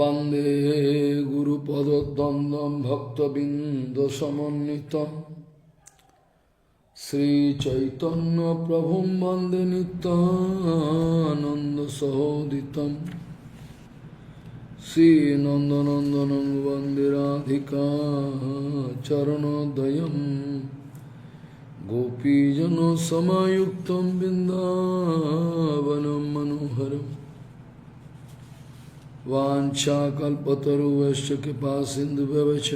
वंदे गुरुपद्वंदं भक्तबिंदसमन्वितं श्रीचैतन्य प्रभुं वंदे नित्यानन्दसहोदितं श्रीनन्दनन्दनं वंदे राधिका चरणोदयं गोपीजनसमायुक्तं बिन्दावनं मनोहरम् वाञ्छाकल्पतरुश्च कृपासिन्धुभ्यश्च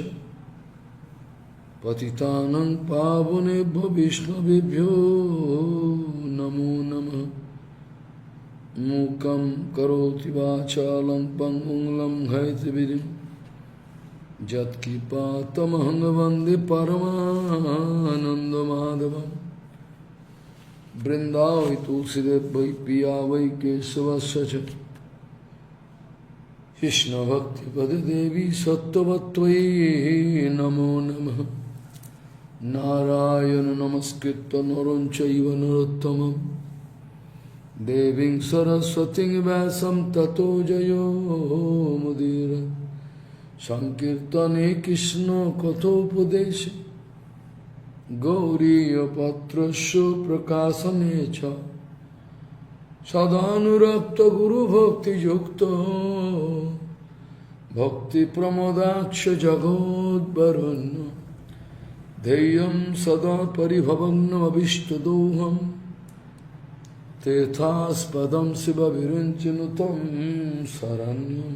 पतितानं पावनेभ्यो विष्णुवेभ्यो नमो नमः। मूकं करोति वाचालं पङ्गुं लङ्घयितगिरिं यत्कृपातमहं वन्दे परमानन्दमाधवं। वृन्दावै तुलसीदेव वै पिया वै केशवस्य च कृष्ण भक्ति पद देवी सत्वत्वयी नमो नमः। नारायण नमस्कृत्य नरं चैव नरोत्तमं देवीं सरस्वतीं व्यासं ततो जयो मुदीरये। संकीर्तने कृष्ण कथोपदेशे गौरीयपत्रस्य प्रकाशने च सदानुरक्त गुरुभक्तियुक्तो भक्तिप्रमोदाक्ष जगोद्वरुण्य ध्येयं सदा परिभवग्नमभीष्टदोहं तीर्थास्पदं शिवविरञ्चिनुतं शरण्यं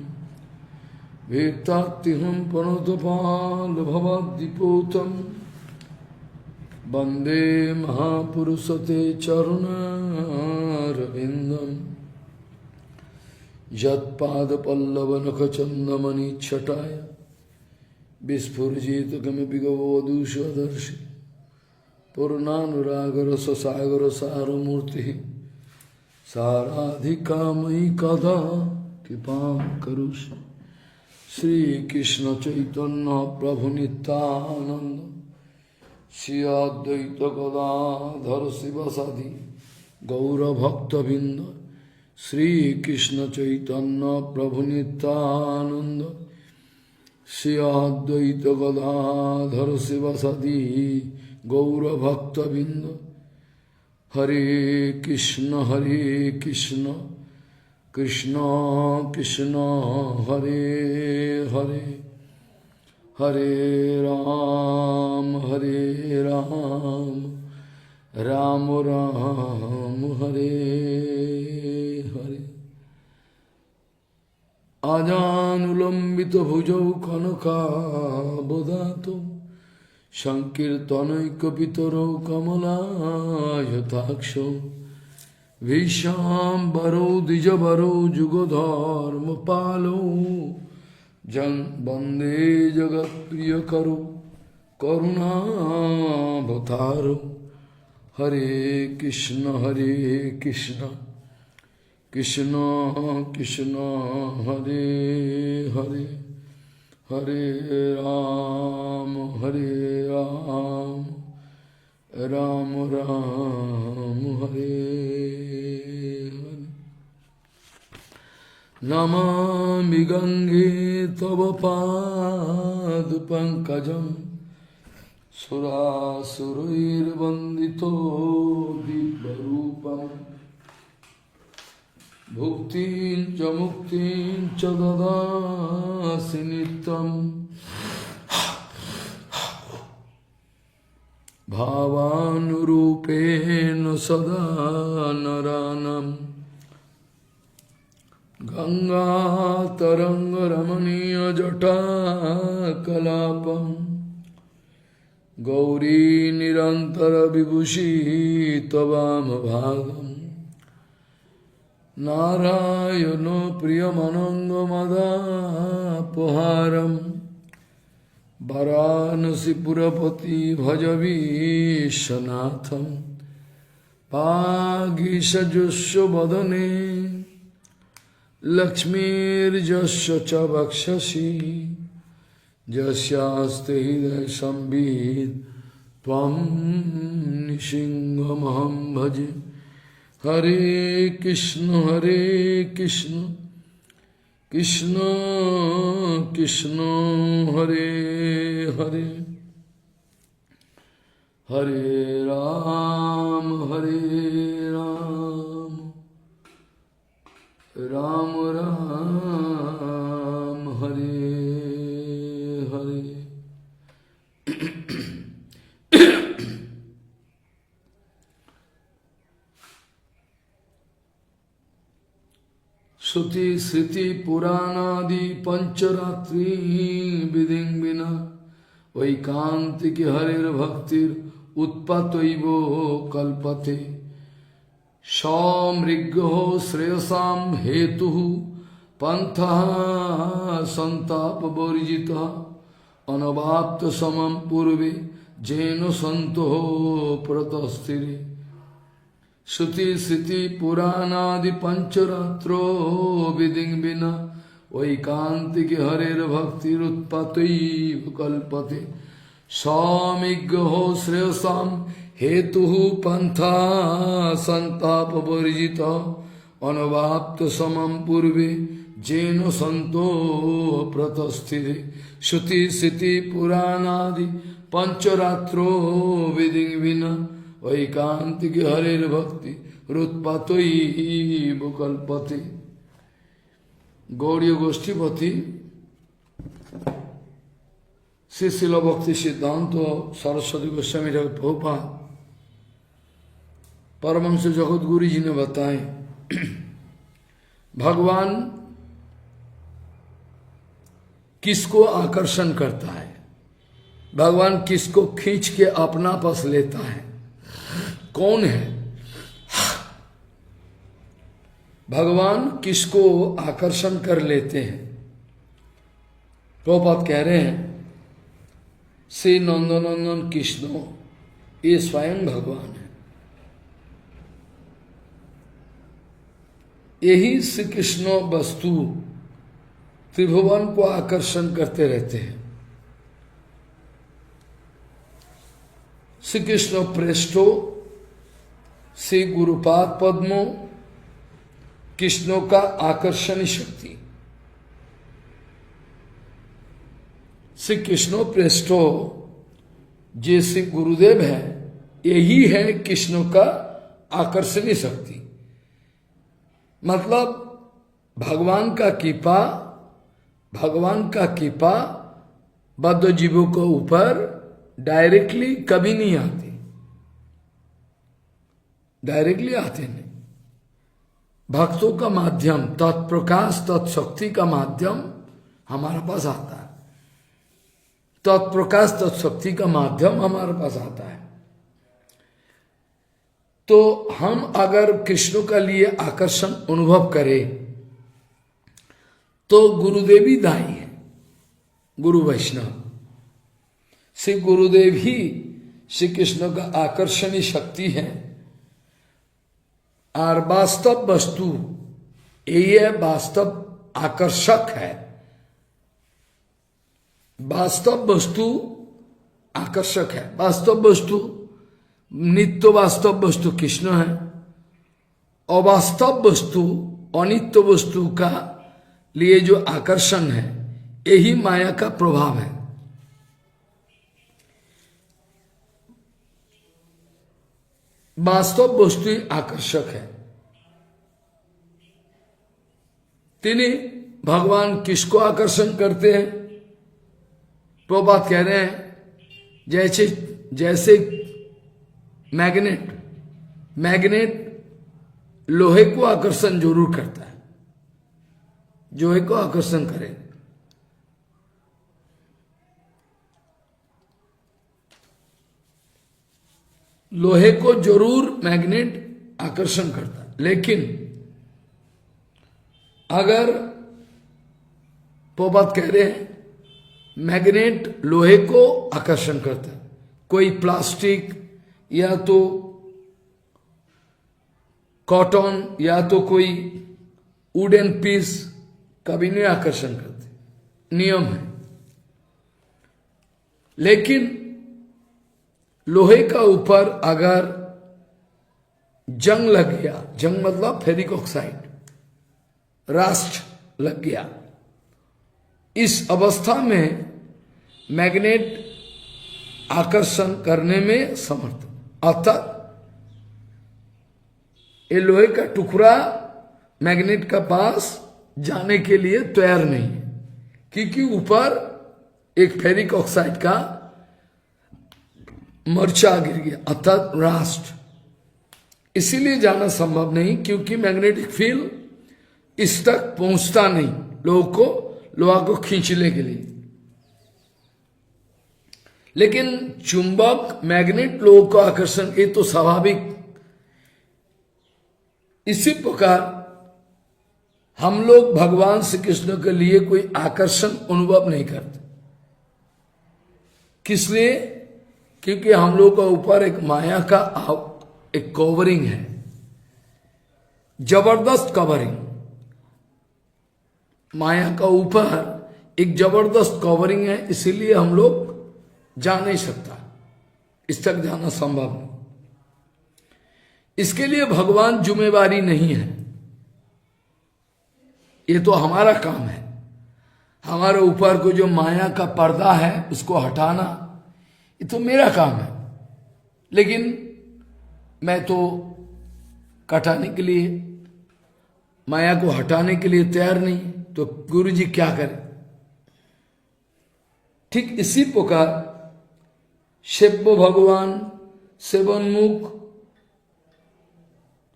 भीतात्तिहं प्रणतपालभवाद्दिपूतं वन्दे महापुरुषते चरुणारविन्दम् यत्पादपल्लवनखचन्दमणिच्छटाय विस्फुरिजित किमपि गवधूषदर्शि पूर्णानुरागरससागरसारमूर्तिः साराधिकामयि कदा कृपां करोषि। श्रीकृष्णचैतन्य प्रभुनित्यानन्द श्री अद्वैत गदाधर शिवसदि गौरभक्तबिंद श्रीकृष्ण चैतन्य प्रभु नित्यानंद श्री अद्वैत गदाधर शिवसदि गौरभक्तबिंद। हरे कृष्ण कृष्ण कृष्ण हरे हरे हरे राम राम राम हरे हरे। आजानुलंबित भुजौ कनकाबदातो संकीर्तनैकपितरौ कमलायताक्षौ भीष्माम्बरौ द्विजवरौ जुगधर्मपालौ जन वंदे जगत प्रिय करो करुणावतारो। हरे कृष्ण कृष्ण कृष्ण हरे हरे हरे राम राम राम हरे हरे। नमामि गंगे तव पादपङ्कजं सुरासुरैर्वन्दितो दिव्यरूपम् भुक्तिं च मुक्तिं च ददासि नित्यम् भावानुरूपेण सदा नरानम् गंगातरङ्गरमणीयजटाकलापं गौरी निरन्तरविभूषी त्ववामभागम् नारायणो प्रियमनङ्गमदापहारं वाराणसीपुरपति भज विश्वनाथं पागीशजुष्व वदने लक्ष्मीर्यस्य च वक्षसि यस्यास्ते हृदय संवित् त्वं नृसिंहमहं भजे। हरे कृष्ण कृष्ण कृष्ण हरे हरे हरे राम राम राम हरे हरे। श्रुति स्मृति पुराणादि पंचरात्रि विधिं विना वैकांतिक हरिर भक्तिर उत्पत्तैवो कल्पते। सौमृग्यो श्रेयसां हेतुः पंथः संताप वर्जितः अनवाप्त समं पूर्वे जैन संतो प्रतस्थिरे। श्रुति स्मृति पुराणादि पंचरात्रो विधिं विना वैकांतिक हरेर भक्तिरुत्पत्तैव कल्पते। सौमिज्ञो श्रेयसां हेतुः पंथा संताप वर्जितः अनवाप्त समं पूर्वे जैन संतो प्रतस्थिरे। श्रुति स्मृति पुराणादि पंचरात्रो विधिं विना वैकांतिक हरेर भक्ति रुत्पत्तैव कल्पते। गौड़ीय गोष्ठीपति श्री शिल भक्ति सिद्धांत सरस्वती गोस्वामी ठाकुर प्रभुपाद परमहंस जगत गुरु जी ने बताए, भगवान किसको आकर्षण करता है, भगवान किसको खींच के अपना पास लेता है, कौन है भगवान, किसको आकर्षण कर लेते हैं। प्रभुपाद कह रहे हैं श्री नंदनंदन कृष्ण ये स्वयं भगवान है। यही श्री कृष्ण वस्तु त्रिभुवन को आकर्षण करते रहते हैं। श्री कृष्ण प्रेष्ठो श्री गुरुपाद पद्मो कृष्णों का आकर्षण शक्ति। श्री कृष्णो प्रेष्ठो जैसे गुरुदेव है, यही है कृष्णों का आकर्षणी शक्ति। मतलब भगवान का कृपा बद्ध जीवों के ऊपर डायरेक्टली कभी नहीं आती, डायरेक्टली आते नहीं। भक्तों का माध्यम तत्प्रकाश तत्शक्ति का माध्यम हमारे पास आता है, तत्प्रकाश तत्शक्ति का माध्यम हमारे पास आता है। तो हम अगर कृष्ण का लिए आकर्षण अनुभव करें तो गुरुदेव ही दायी है, गुरु वैष्णव श्री गुरुदेव ही श्री कृष्ण का आकर्षणी शक्ति है। और वास्तव वस्तु यही है, वास्तव आकर्षक है, वास्तव वस्तु आकर्षक है। वास्तव वस्तु नित्य वास्तव वस्तु कृष्ण है, अवास्तव वस्तु अनित्य वस्तु का लिए जो आकर्षण है यही माया का प्रभाव है। वास्तव वस्तु ही आकर्षक है। तिन्हीं भगवान किसको आकर्षण करते हैं। प्रभुपाद कह रहे हैं जैसे मैग्नेट लोहे को आकर्षण जरूर करता है, लोहे को आकर्षण करे। लोहे को जरूर मैग्नेट आकर्षण करता है, लेकिन अगर प्रभुपाद कह रहे हैं मैग्नेट लोहे को आकर्षण करता है, कोई प्लास्टिक या तो कॉटन या तो कोई वुडन पीस कभी नहीं आकर्षण करते, नियम है। लेकिन लोहे का ऊपर अगर जंग लग गया, जंग मतलब फेरिक ऑक्साइड, रास्ट लग गया, इस अवस्था में मैग्नेट आकर्षण करने में समर्थ, अर्थात ये लोहे का टुकड़ा मैग्नेट का पास जाने के लिए तैयार नहीं है, क्योंकि ऊपर एक फेरिक ऑक्साइड का मर्चा गिर गया, अर्थात रास्ट, इसीलिए जाना संभव नहीं, क्योंकि मैग्नेटिक फील्ड इस तक पहुंचता नहीं लोहा को खींचने के लिए। लेकिन चुंबक मैग्नेट लोगों को आकर्षण, ये तो स्वाभाविक। इसी प्रकार हम लोग भगवान श्री कृष्ण के लिए कोई आकर्षण अनुभव नहीं करते। किस लिए? क्योंकि हम लोग का ऊपर एक माया का एक कवरिंग है, जबरदस्त कवरिंग। माया का ऊपर एक जबरदस्त कवरिंग है, इसीलिए हम लोग जा नहीं सकता, इस तक जाना संभव नहीं। इसके लिए भगवान जिम्मेवारी नहीं है, ये तो हमारा काम है। हमारे ऊपर को जो माया का पर्दा है उसको हटाना, ये तो मेरा काम है। लेकिन मैं तो हटाने के लिए, माया को हटाने के लिए तैयार नहीं, तो गुरु जी क्या करें? ठीक इसी प्रकार सेव्य भगवान सेवन्मुख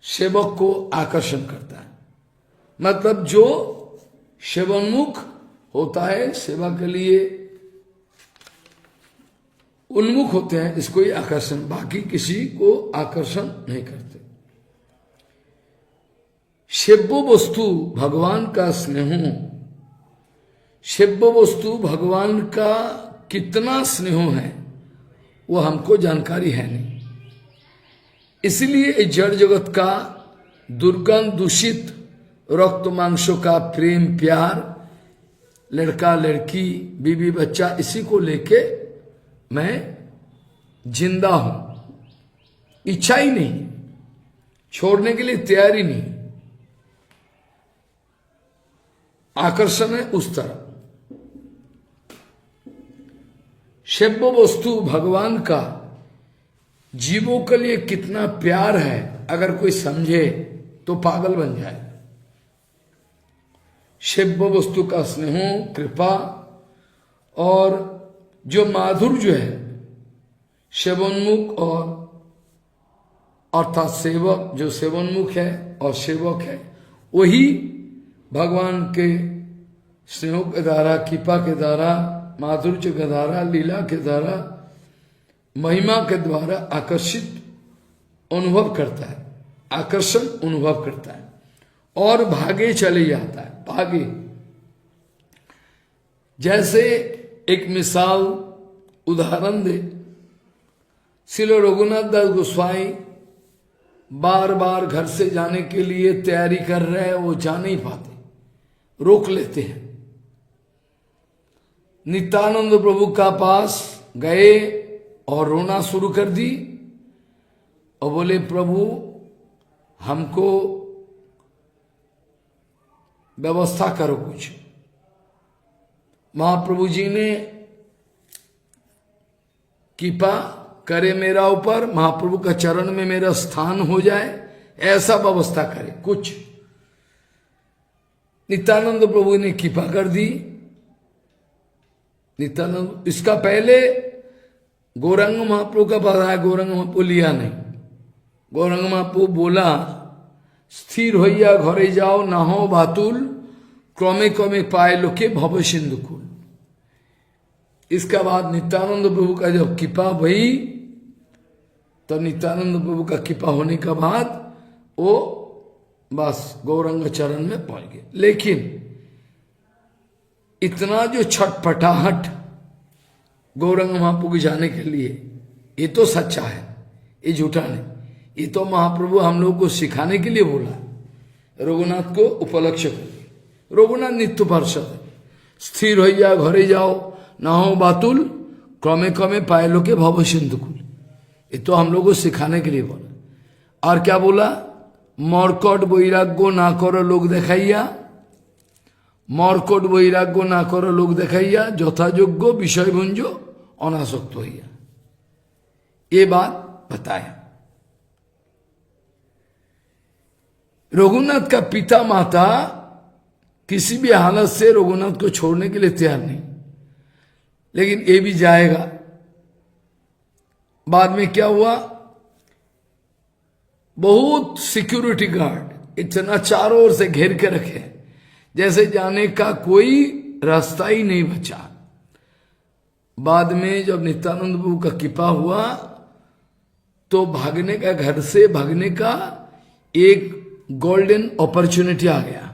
सेवक को आकर्षण करता है। मतलब जो सेवन्मुख होता है, सेवा के लिए उन्मुख होते हैं, इसको ही आकर्षण, बाकी किसी को आकर्षण नहीं करते। सेव्य वस्तु भगवान का स्नेह, सेव्य वस्तु भगवान का कितना स्नेह है वो हमको जानकारी है नहीं। इसलिए इस जड़ जगत का दुर्गंध दूषित रक्त मांसों का प्रेम प्यार, लड़का लड़की बीवी बच्चा, इसी को लेके मैं जिंदा हूं, इच्छा ही नहीं, छोड़ने के लिए तैयारी नहीं, आकर्षण है उस तरह। सेव्य वस्तु भगवान का जीवों के लिए कितना प्यार है, अगर कोई समझे तो पागल बन जाए। सेव्य वस्तु का स्नेह, कृपा और जो माधुर्य है, सेवोन्मुख और अर्थात सेवक, जो सेवोन्मुख है और सेवक है, वही भगवान के स्नेह के द्वारा, कृपा के द्वारा, माधुर्य के द्वारा, लीला के द्वारा, महिमा के द्वारा आकर्षित अनुभव करता है, आकर्षण अनुभव करता है और भागे चले जाता है, भागे। जैसे एक मिसाल उदाहरण दे, श्रील रघुनाथ दास गोस्वामी बार बार घर से जाने के लिए तैयारी कर रहे हैं, वो जा नहीं पाते, रोक लेते हैं। नित्यानंद प्रभु का पास गए और रोना शुरू कर दी और बोले, प्रभु हमको व्यवस्था करो कुछ। महाप्रभु जी ने कृपा करे मेरा ऊपर, महाप्रभु का चरण में मेरा स्थान हो जाए, ऐसा व्यवस्था करे कुछ। नित्यानंद प्रभु ने कृपा कर दी। नित्यानंद, इसका पहले गौरांग महाप्रभु का पास आया, गौरांग महाप्रभु लिया नहीं। गौरांग महाप्रभु बोला, स्थिर होइया घरे जाओ, ना हो बातुल, क्रमे क्रमे पाए लोके भव सिंधुकुल। इसका बाद नित्यानंद प्रभु का जब कृपा भई, तो नित्यानंद प्रभु का कृपा होने के बाद वो बस गौरंग चरण में पहुंच गए। लेकिन इतना जो छटपटाहट गौरंग महाप्रभु जाने के लिए, ये तो सच्चा है, ये झूठा नहीं। ये तो महाप्रभु हम लोग को सिखाने के लिए बोला, रघुनाथ को उपलक्ष्य कर। रघुनाथ नित्य पार्षद, स्थिर हो जा घरे जाओ, ना हो बातुल, क्रमे क्रमे पाए लो के भव सिंधुकुल। ये तो हम लोग को सिखाने के लिए बोला। और क्या बोला? मरकट वैराग्य ना करो लोग देखाइया, মর্কট বৈরাগ্য না করো লোক দেখাইয়া, যথাযোগ্য বিষয় ভুঞ্জ অনাসক্ত হইয়া। ये बात बताया। रघुनाथ का पिता माता किसी भी हालत से रघुनाथ को छोड़ने के लिए तैयार नहीं, लेकिन ये भी जाएगा। बाद में क्या हुआ, बहुत सिक्योरिटी गार्ड इतना चारों ओर से घेर के रखे, जैसे जाने का कोई रास्ता ही नहीं बचा। बाद में जब नित्यानंद प्रभु का कृपा हुआ तो भागने का, घर से भागने का एक गोल्डन अपॉर्चुनिटी आ गया।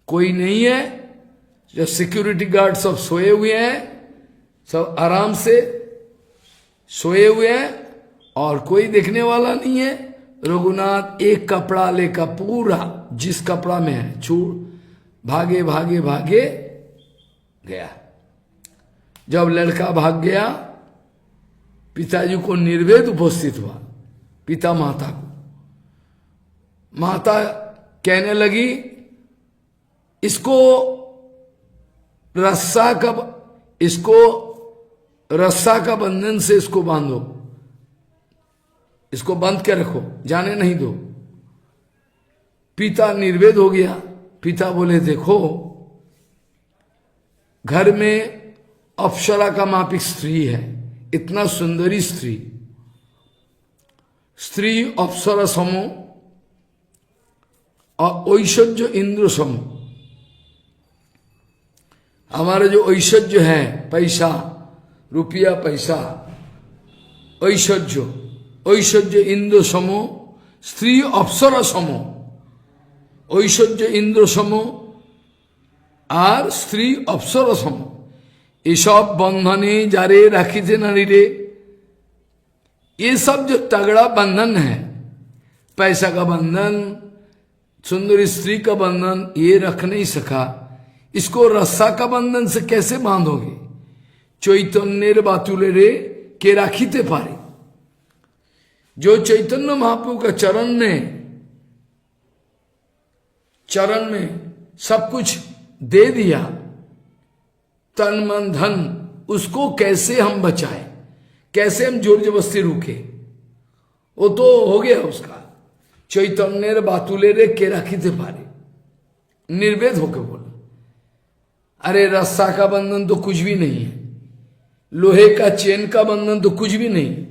कोई नहीं है, जो सिक्योरिटी गार्ड सब सोए हुए हैं, सब आराम से सोए हुए हैं और कोई देखने वाला नहीं है। रघुनाथ एक कपड़ा लेकर पूरा जिस कपड़ा में है छूट भागे भागे भागे गया। जब लड़का भाग गया, पिताजी को निर्वेद उपस्थित हुआ, पिता माता को। माता कहने लगी, इसको रस्सा का बंधन से इसको बांधो, इसको बंद के रखो, जाने नहीं दो। पिता निर्वेद हो गया। पिता बोले, देखो घर में अप्सरा का मापिक स्त्री है, इतना सुंदरी स्त्री अप्सरा समो और ऐश्वर्य इंद्र समो। हमारा जो ऐश्वर्य है, पैसा रुपया पैसा, ऐश्वर्य इंद्र समो, स्त्री अप्सरा समो। ऐश्वर्य इंद्र समो और स्त्री अप्सरा समो। ये सब बंधने जारे राखीते नारी रे, ये सब जो तगड़ा बंधन है, पैसा का बंधन, सुंदर स्त्री का बंधन, ये रख नहीं सका। इसको रस्सा का बंधन से कैसे बांधोगे? चैतन्य बातुले रे के राखीते पारे। जो चैतन्य महाप्रभु का चरण में सब कुछ दे दिया, तन मन धन, उसको कैसे हम बचाए, कैसे हम जोर जबरदस्ती रुके? वो तो हो गया उसका। चैतन्य बातुले रे के राखीते पारे, निर्वेद होके बोला, अरे रस्सा का बंधन तो कुछ भी नहीं है, लोहे का चेन का बंधन तो कुछ भी नहीं,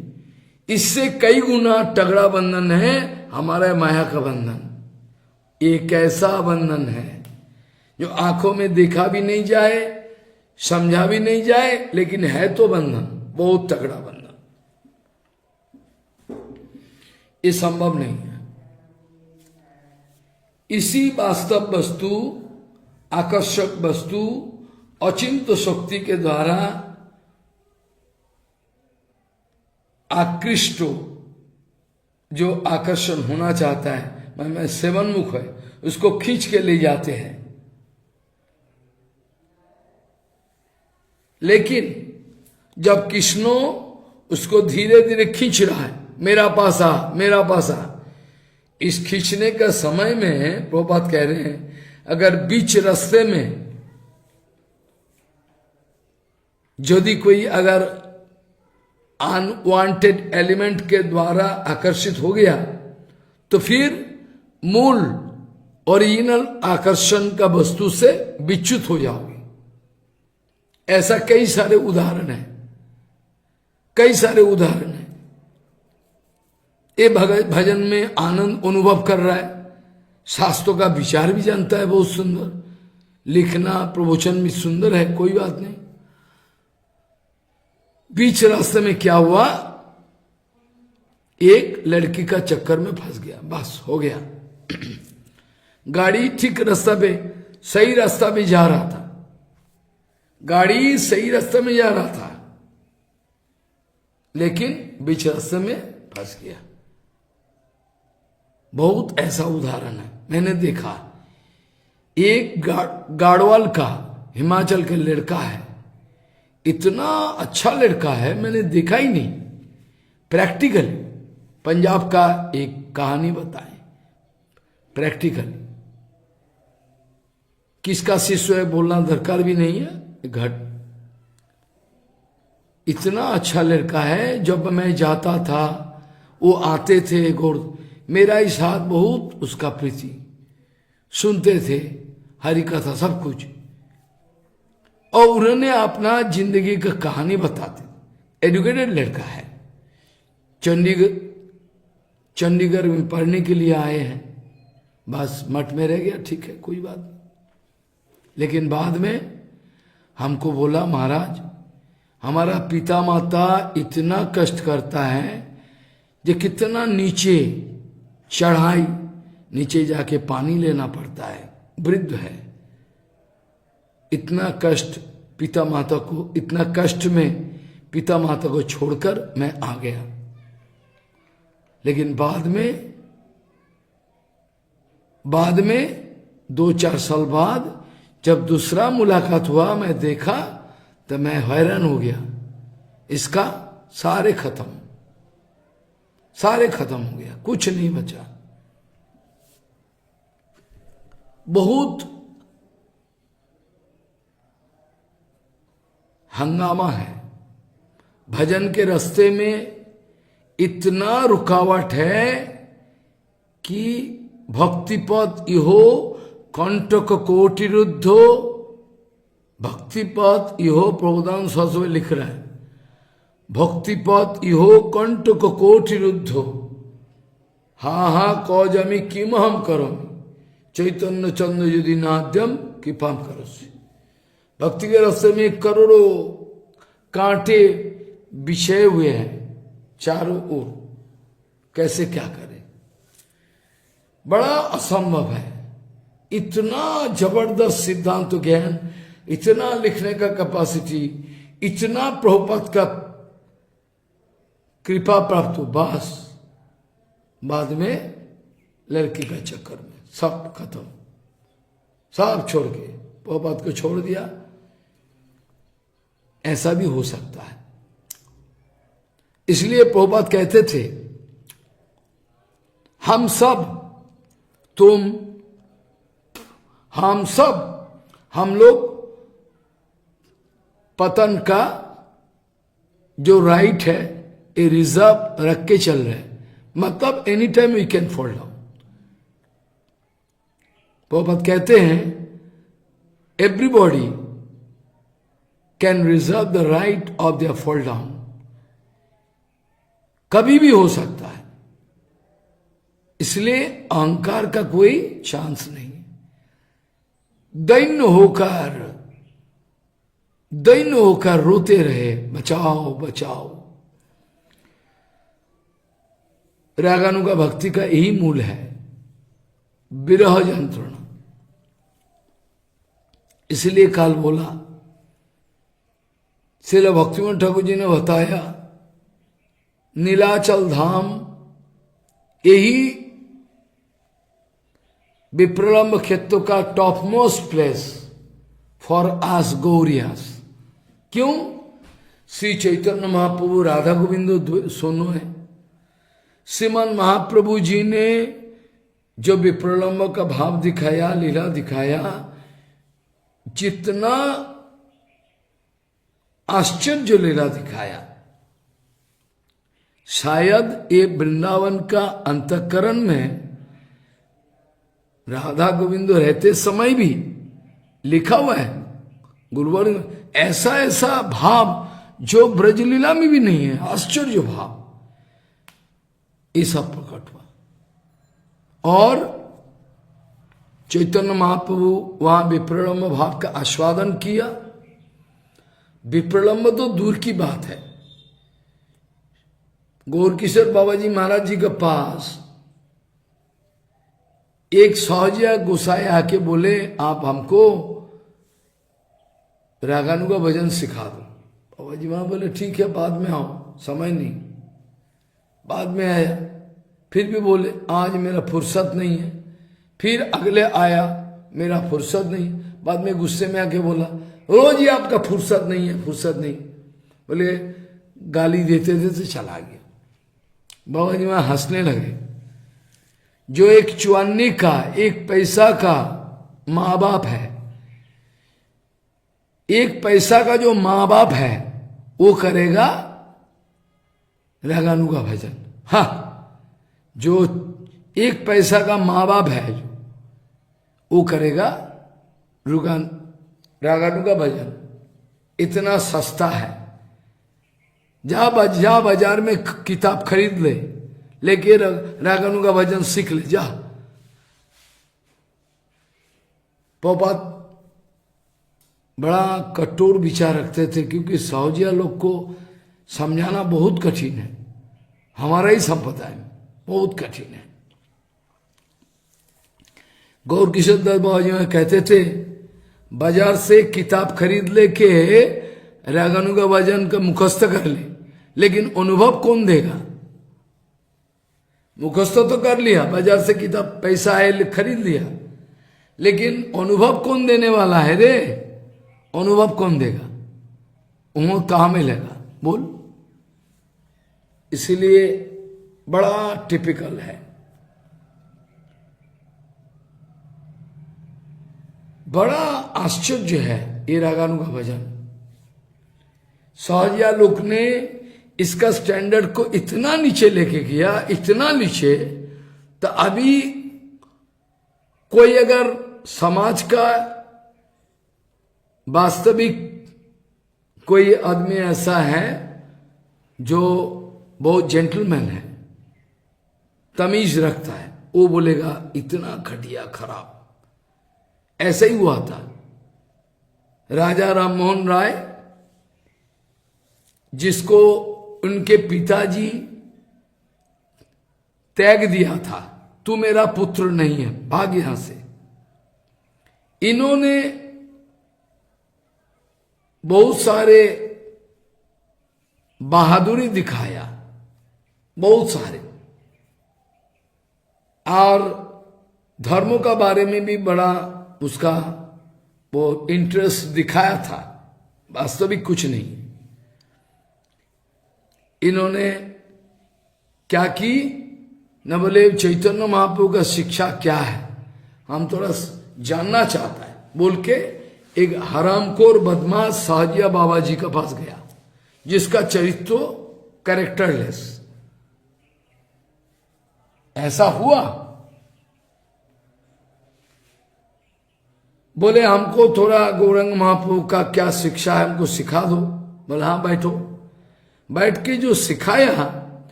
इससे कई गुना तगड़ा बंधन है हमारा माया का बंधन। एक ऐसा बंधन है जो आंखों में देखा भी नहीं जाए, समझा भी नहीं जाए, लेकिन है तो बंधन, बहुत तगड़ा बंधन। ये संभव नहीं है। इसी वास्तव वस्तु, आकर्षक वस्तु, अचिंत्य शक्ति के द्वारा आकृष्ट जो आकर्षण होना चाहता है, मैं सेवन मुख है, उसको खींच के ले जाते हैं। लेकिन जब कृष्णो उसको धीरे धीरे खींच रहा है, मेरा पास आ, मेरा पास आ, इस खींचने का समय में प्रभुपाद कह रहे हैं, अगर बीच रास्ते में यदि कोई अगर अनवांटेड एलिमेंट के द्वारा आकर्षित हो गया तो फिर मूल ओरिजिनल आकर्षण का वस्तु से विच्युत हो जाओगे। ऐसा कई सारे उदाहरण हैं, कई सारे उदाहरण हैं। ये भजन में आनंद अनुभव कर रहा है, शास्त्रों का विचार भी जानता है, बहुत सुंदर लिखना, प्रवचन भी सुंदर है, कोई बात नहीं। बीच रास्ते में क्या हुआ, एक लड़की का चक्कर में फंस गया, बस हो गया। गाड़ी ठीक रास्ता पे, सही रास्ता पे जा रहा था, गाड़ी सही रास्ते में जा रहा था, लेकिन बीच रास्ते में फंस गया। बहुत ऐसा उदाहरण है, मैंने देखा। एक गाड़वाल का, हिमाचल के लड़का है, इतना अच्छा लड़का है, मैंने देखा ही नहीं। प्रैक्टिकल पंजाब का एक कहानी बताए, प्रैक्टिकल किसका शिष्य है बोलना दरकार भी नहीं है। घट इतना अच्छा लड़का है, जब मैं जाता था वो आते थे गौर, मेरा ही साथ बहुत उसका प्रीति, सुनते थे हरि कथा सब कुछ, और उन्होंने अपना जिंदगी का कहानी बताते। एजुकेटेड लड़का है, चंडीगढ़ में पढ़ने के लिए आए हैं, बस मठ में रह गया, ठीक है कोई बात नहीं। लेकिन बाद में हमको बोला महाराज हमारा पिता माता इतना कष्ट करता है, जो कितना नीचे चढ़ाई, नीचे जाके पानी लेना पड़ता है, वृद्ध है, इतना कष्ट पिता माता को, इतना कष्ट में पिता माता को छोड़कर मैं आ गया। लेकिन बाद में 2-4 साल बाद जब दूसरा मुलाकात हुआ, मैं देखा तो मैं हैरान हो गया, इसका सारे खत्म हो गया, कुछ नहीं बचा। बहुत हंगामा है भजन के रास्ते में, इतना रुकावट है कि भक्तिपद इहो कंटक कोटिरुद्धो, भक्तिपद इहो प्रबोधान शास्त्र में लिख रहा है, भक्तिपद इहो कंटक कोटिरुद्धो, हाँ हाँ कौजमी किम हम करो, चैतन्य चंद्र यदि नाद्यम कृपाम करो। भक्ति के रास्ते में करोड़ों कांटे बिछे हुए हैं चारों ओर, कैसे क्या करें, बड़ा असंभव है। इतना जबरदस्त सिद्धांत ज्ञान, इतना लिखने का कैपेसिटी, इतना प्रभुपाद का कृपा प्राप्त हो, बस बाद में लड़की का चक्कर में सब खत्म, सब छोड़ के प्रभुपाद को छोड़ दिया। ऐसा भी हो सकता है, इसलिए प्रभुपाद कहते थे हम सब, तुम, हम सब, हम लोग पतन का जो राइट है ये रिजर्व रख के चल रहे हैं, मतलब any time we can fall down. Prabhupada कहते हैं everybody can reserve the right of their fall down, कभी भी हो सकता है, इसलिए अहंकार का कोई चांस नहीं। दैन्य होकर रोते रहे, बचाओ बचाओ। रागानुगा भक्ति का यही मूल है, विरह यंत्रणा। इसलिए काल बोला, श्रील भक्तिवंत ठाकुर जी ने बताया, नीलाचल धाम यही विप्रलंब क्षेत्र का top most place for us Gaudiyas. क्यों? श्री चैतन्य महाप्रभु राधा गोविंद सोनो है, श्रीमान महाप्रभु जी ने जो विप्रलंब का भाव दिखाया, लीला दिखाया, जितना आश्चर्य लीला दिखाया, शायद ये वृंदावन का अंतःकरण में राधा गोविंद रहते समय भी लिखा हुआ है गुरुवार, ऐसा ऐसा भाव जो ब्रजलीला में भी नहीं है, आश्चर्य भाव, ये सब प्रकट हुआ। और चैतन्य महाप्रभु वहां विप्रलंब भाव का आस्वादन किया। विप्रलंब तो दूर की बात है, गौरकिशोर बाबा जी महाराज जी के पास एक सहजिया गोसाई आके बोले, आप हमको रागानुगा भजन सिखा दो। बाबा जी वहां बोले ठीक है बाद में आओ, समय नहीं। बाद में आया, फिर भी बोले आज मेरा फुर्सत नहीं है। फिर अगले आया, मेरा फुर्सत नहीं। बाद में गुस्से में आके बोला, रोज ही आपका फुर्सत नहीं है, फुर्सत नहीं। बोले गाली देते देते चला गया। बाबा जी वहां हंसने लगे। जो एक चुआने का, एक पैसा का माँ बाप है, एक पैसा का जो माँ बाप है वो करेगा रागानु का भजन। हाँ, जो एक पैसा का माँ बाप है जो वो करेगा रागानु का भजन। इतना सस्ता है। जा बाजार में किताब खरीद ले, लेके रागानु का भजन सीख ले जा। प्रभुपाद बड़ा कठोर विचार रखते थे, क्योंकि साहूजिया लोग को समझाना बहुत कठिन है। हमारा ही संप्रदाय में बहुत कठिन है। गौर किशोर दास बाबा जी कहते थे, बाजार से किताब खरीद लेके रागानु का भजन का मुखस्त कर ले, लेकिन अनुभव कौन देगा? मुखस्त तो कर लिया, बाजार से किताब पैसा है खरीद लिया, लेकिन अनुभव कौन देने वाला है रे? अनुभव कौन देगा? वो कहां मिलेगा बोल? इसीलिए बड़ा टिपिकल है, बड़ा आश्चर्य है ये रागानु का भजन। साहजिया लोग ने इसका स्टैंडर्ड को इतना नीचे लेके किया, इतना नीचे, तो अभी कोई अगर समाज का वास्तविक कोई आदमी ऐसा है जो बहुत जेंटलमैन है, तमीज रखता है, वो बोलेगा इतना घटिया खराब। ऐसा ही हुआ था। राजा राममोहन राय, जिसको उनके पिताजी त्याग दिया था, तू मेरा पुत्र नहीं है, भाग यहां से। इन्होंने बहुत सारे बहादुरी दिखाया, बहुत सारे, और धर्मों का बारे में भी बड़ा उसका वो इंटरेस्ट दिखाया था। वास्तविक कुछ नहीं। इन्होंने क्या की न बोले चैतन्य महाप्रभु का शिक्षा क्या है, हम थोड़ा जानना चाहता है बोल के एक हरामखोर बदमाश साहजिया बाबा जी के पास गया, जिसका चरित्र कैरेक्टरलेस। ऐसा हुआ। बोले हमको थोड़ा गौरंग महाप्रभु का क्या शिक्षा है हमको सिखा दो। बोले हाँ बैठो। बैठ के जो सिखाया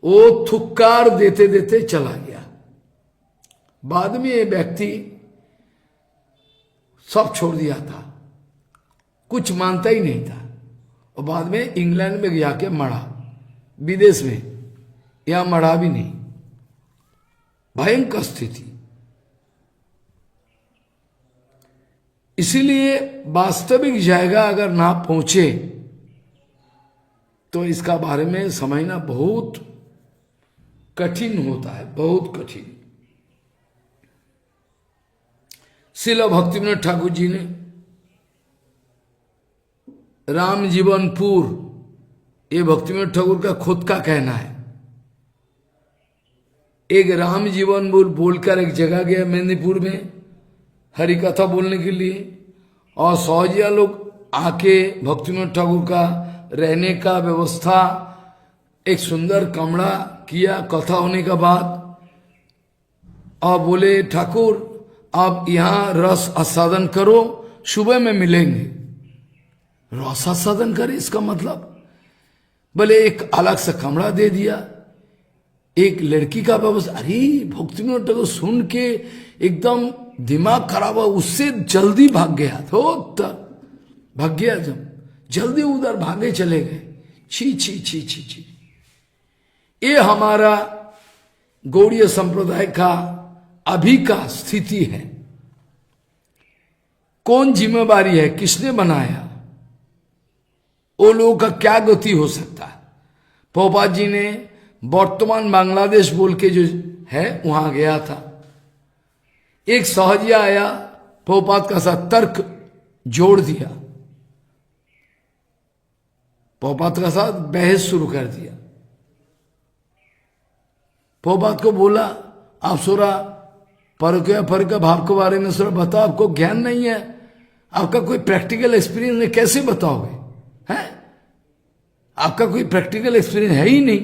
वो थुक्कार देते देते चला गया। बाद में ये व्यक्ति सब छोड़ दिया था, कुछ मानता ही नहीं था, और बाद में इंग्लैंड में गया के मरा, विदेश में, यहां मरा भी नहीं। भयंकर स्थिति। इसीलिए वास्तविक जगह अगर ना पहुंचे तो इसका बारे में समझना बहुत कठिन होता है, बहुत कठिन। श्रील भक्तिविनोद ठाकुर जी ने राम जीवनपुर, ये भक्तिविनोद ठाकुर का खुद का कहना है, एक राम जीवनपुर बोलकर एक जगह गया मेदिनीपुर में हरि कथा बोलने के लिए, और सौजिया लोग आके भक्तिविनोद ठाकुर का रहने का व्यवस्था एक सुंदर कमरा किया कथा होने के बाद, और बोले ठाकुर आप यहां रस आस्वादन करो, सुबह में मिलेंगे। रस आस्वादन करे इसका मतलब, बोले एक अलग सा कमरा दे दिया, एक लड़की का व्यवस्था। अरे भक्तिविनोद ठाकुर सुन के एकदम दिमाग खराब हुआ, उससे जल्दी भाग गया। तो भाग गया, जब जल्दी उधर भागे चले गए। छी छी छी छी छी। ये हमारा गौड़ीय संप्रदाय का अभी का स्थिति है। कौन जिम्मेवारी है, किसने बनाया, वो लोगों का क्या गति हो सकता है। प्रभुपाद जी ने वर्तमान बांग्लादेश बोल के जो है वहां गया था, एक सहजिया आया, प्रभुपाद का साथ तर्क जोड़ दिया, प्रभुपाद का साथ बहस शुरू कर दिया। प्रभुपाद को बोला आप सोरा पर भाव के बारे में सोरा बताओ, आपको ज्ञान नहीं है, आपका कोई प्रैक्टिकल एक्सपीरियंस है, कैसे बताओगे? हैं? आपका कोई प्रैक्टिकल एक्सपीरियंस है ही नहीं,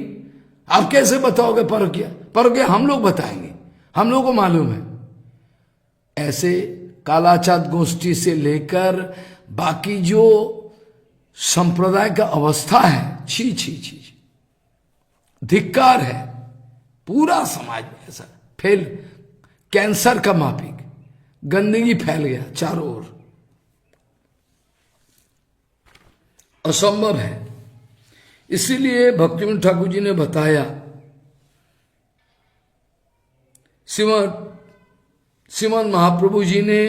आप कैसे बताओगे परक्या? परक्या हम लोग बताएंगे, हम लोग को मालूम है। ऐसे कालाचाद गोष्ठी से लेकर बाकी जो संप्रदाय का अवस्था है, छी छी छी, धिक्कार है। पूरा समाज में ऐसा फैल, कैंसर का मापिक गंदगी फैल गया चारों ओर, असंभव है। इसीलिए भक्तिविनोद ठाकुर जी ने बताया, श्रीमद् महाप्रभु जी ने,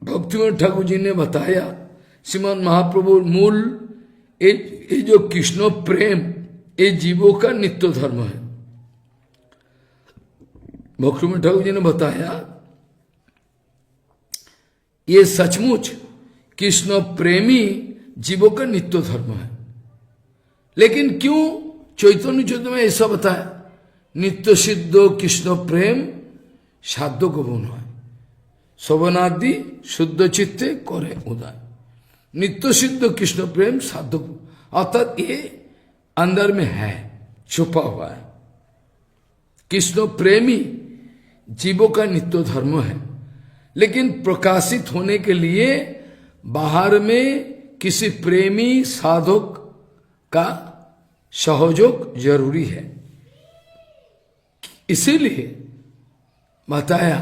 भक्तिविनोद ठाकुर जी ने बताया, श्रीमद् महाप्रभु मूल ये जो कृष्ण प्रेम ये जीवों का नित्य धर्म है। भक्तिविनोद ठाकुर जी ने बताया ये सचमुच कृष्ण प्रेमी जीवों का नित्य धर्म है। लेकिन क्यों चैतन्य चैतन्य में ऐसा बताया? नित्य सिद्ध कृष्ण प्रेम साध्य को गुण है, शोभनादि शुद्ध चित्ते करे उदय। नित्य सिद्ध कृष्ण प्रेम साध्य को, अर्थात ये अंदर में है, छुपा हुआ है। कृष्ण प्रेमी जीवों का नित्य धर्म है, लेकिन प्रकाशित होने के लिए बाहर में किसी प्रेमी साधक का सहयोग जरूरी है। इसीलिए बताया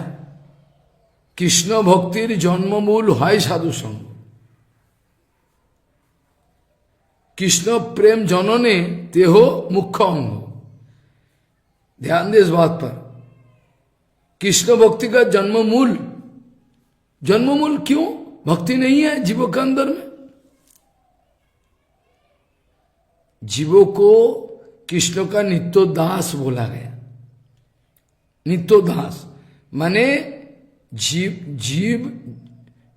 कृष्ण भक्तिर जन्ममूल है साधु संग। कृष्ण प्रेम जनने तेहो मुख्य अंग। ध्यान दे इस बात पर। कृष्ण भक्ति का जन्ममूल, जन्ममूल क्यों? भक्ति नहीं है जीवों के अंदर में। जीवों को कृष्ण का नित्य दास बोला गया। नित्य दास माने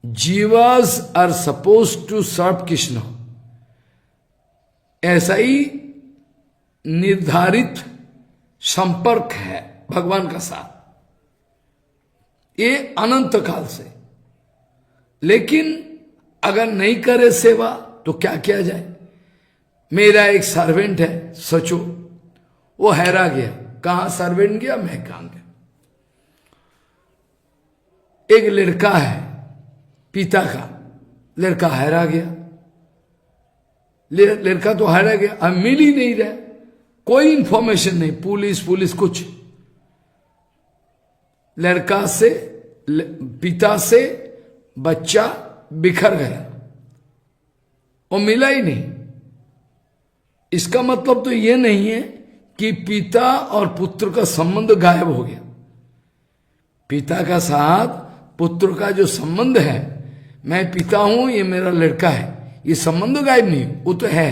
जीवास are suppose to serve Krishna, ऐसा ही निर्धारित संपर्क है भगवान का साथ, ये अनंत काल से। लेकिन अगर नहीं करे सेवा तो क्या किया जाए? मेरा एक सर्वेंट है, सोचो, वो हैरा गया। कहां सर्वेंट गया? मैं कहां गया। एक लड़का है, पिता का लड़का हैरा गया। लड़का तो हैरा गया, अब मिल ही नहीं रहा, कोई इंफॉर्मेशन नहीं, पुलिस कुछ। लड़का से, पिता से बच्चा बिखर गया और मिला ही नहीं। इसका मतलब तो यह नहीं है कि पिता और पुत्र का संबंध गायब हो गया। पिता का साथ पुत्र का जो संबंध है, मैं पिता हूं, ये मेरा लड़का है, ये संबंध गायब नहीं, वो तो है,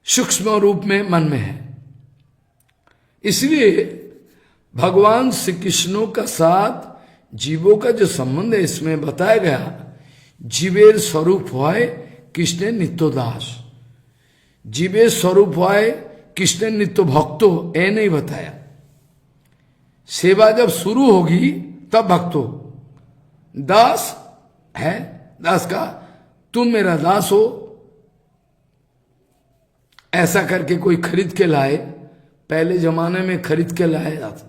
सूक्ष्म रूप में मन में है। इसलिए भगवान श्री कृष्ण का साथ जीवों का जो संबंध है, इसमें बताया गया जीवेर स्वरूप है कृष्ण नित्य दास। जीवेर स्वरूप है कृष्ण नित्य भक्तो, ये नहीं बताया। सेवा जब शुरू होगी तब भक्तो। दास है, दास का तुम मेरा दास हो, ऐसा करके कोई खरीद के लाए, पहले जमाने में खरीद के लाया जाता,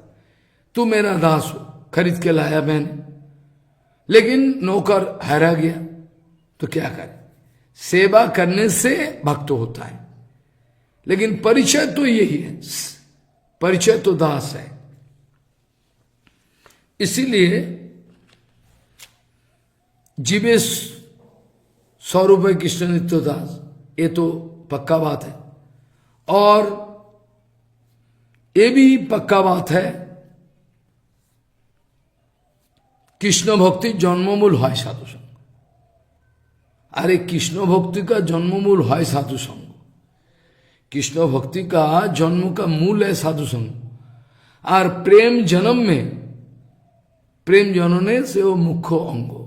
तू मेरा दास हो, खरीद के लाया मैंने। लेकिन नौकर हरा गया तो क्या करे? सेवा करने से भक्त होता है, लेकिन परिचय तो यही है, परिचय तो दास है। इसीलिए जीवे स्वरूप है कृष्ण नित्य दास, ये तो पक्का बात है। और ये भी पक्का बात है कृष्ण भक्ति जन्ममूल है साधु संग। अरे कृष्ण भक्ति का जन्ममूल है साधु संग। कृष्ण भक्ति का जन्म का मूल है साधु संग। और प्रेम जन्म में, प्रेम जनने से वो मुख्य अंगो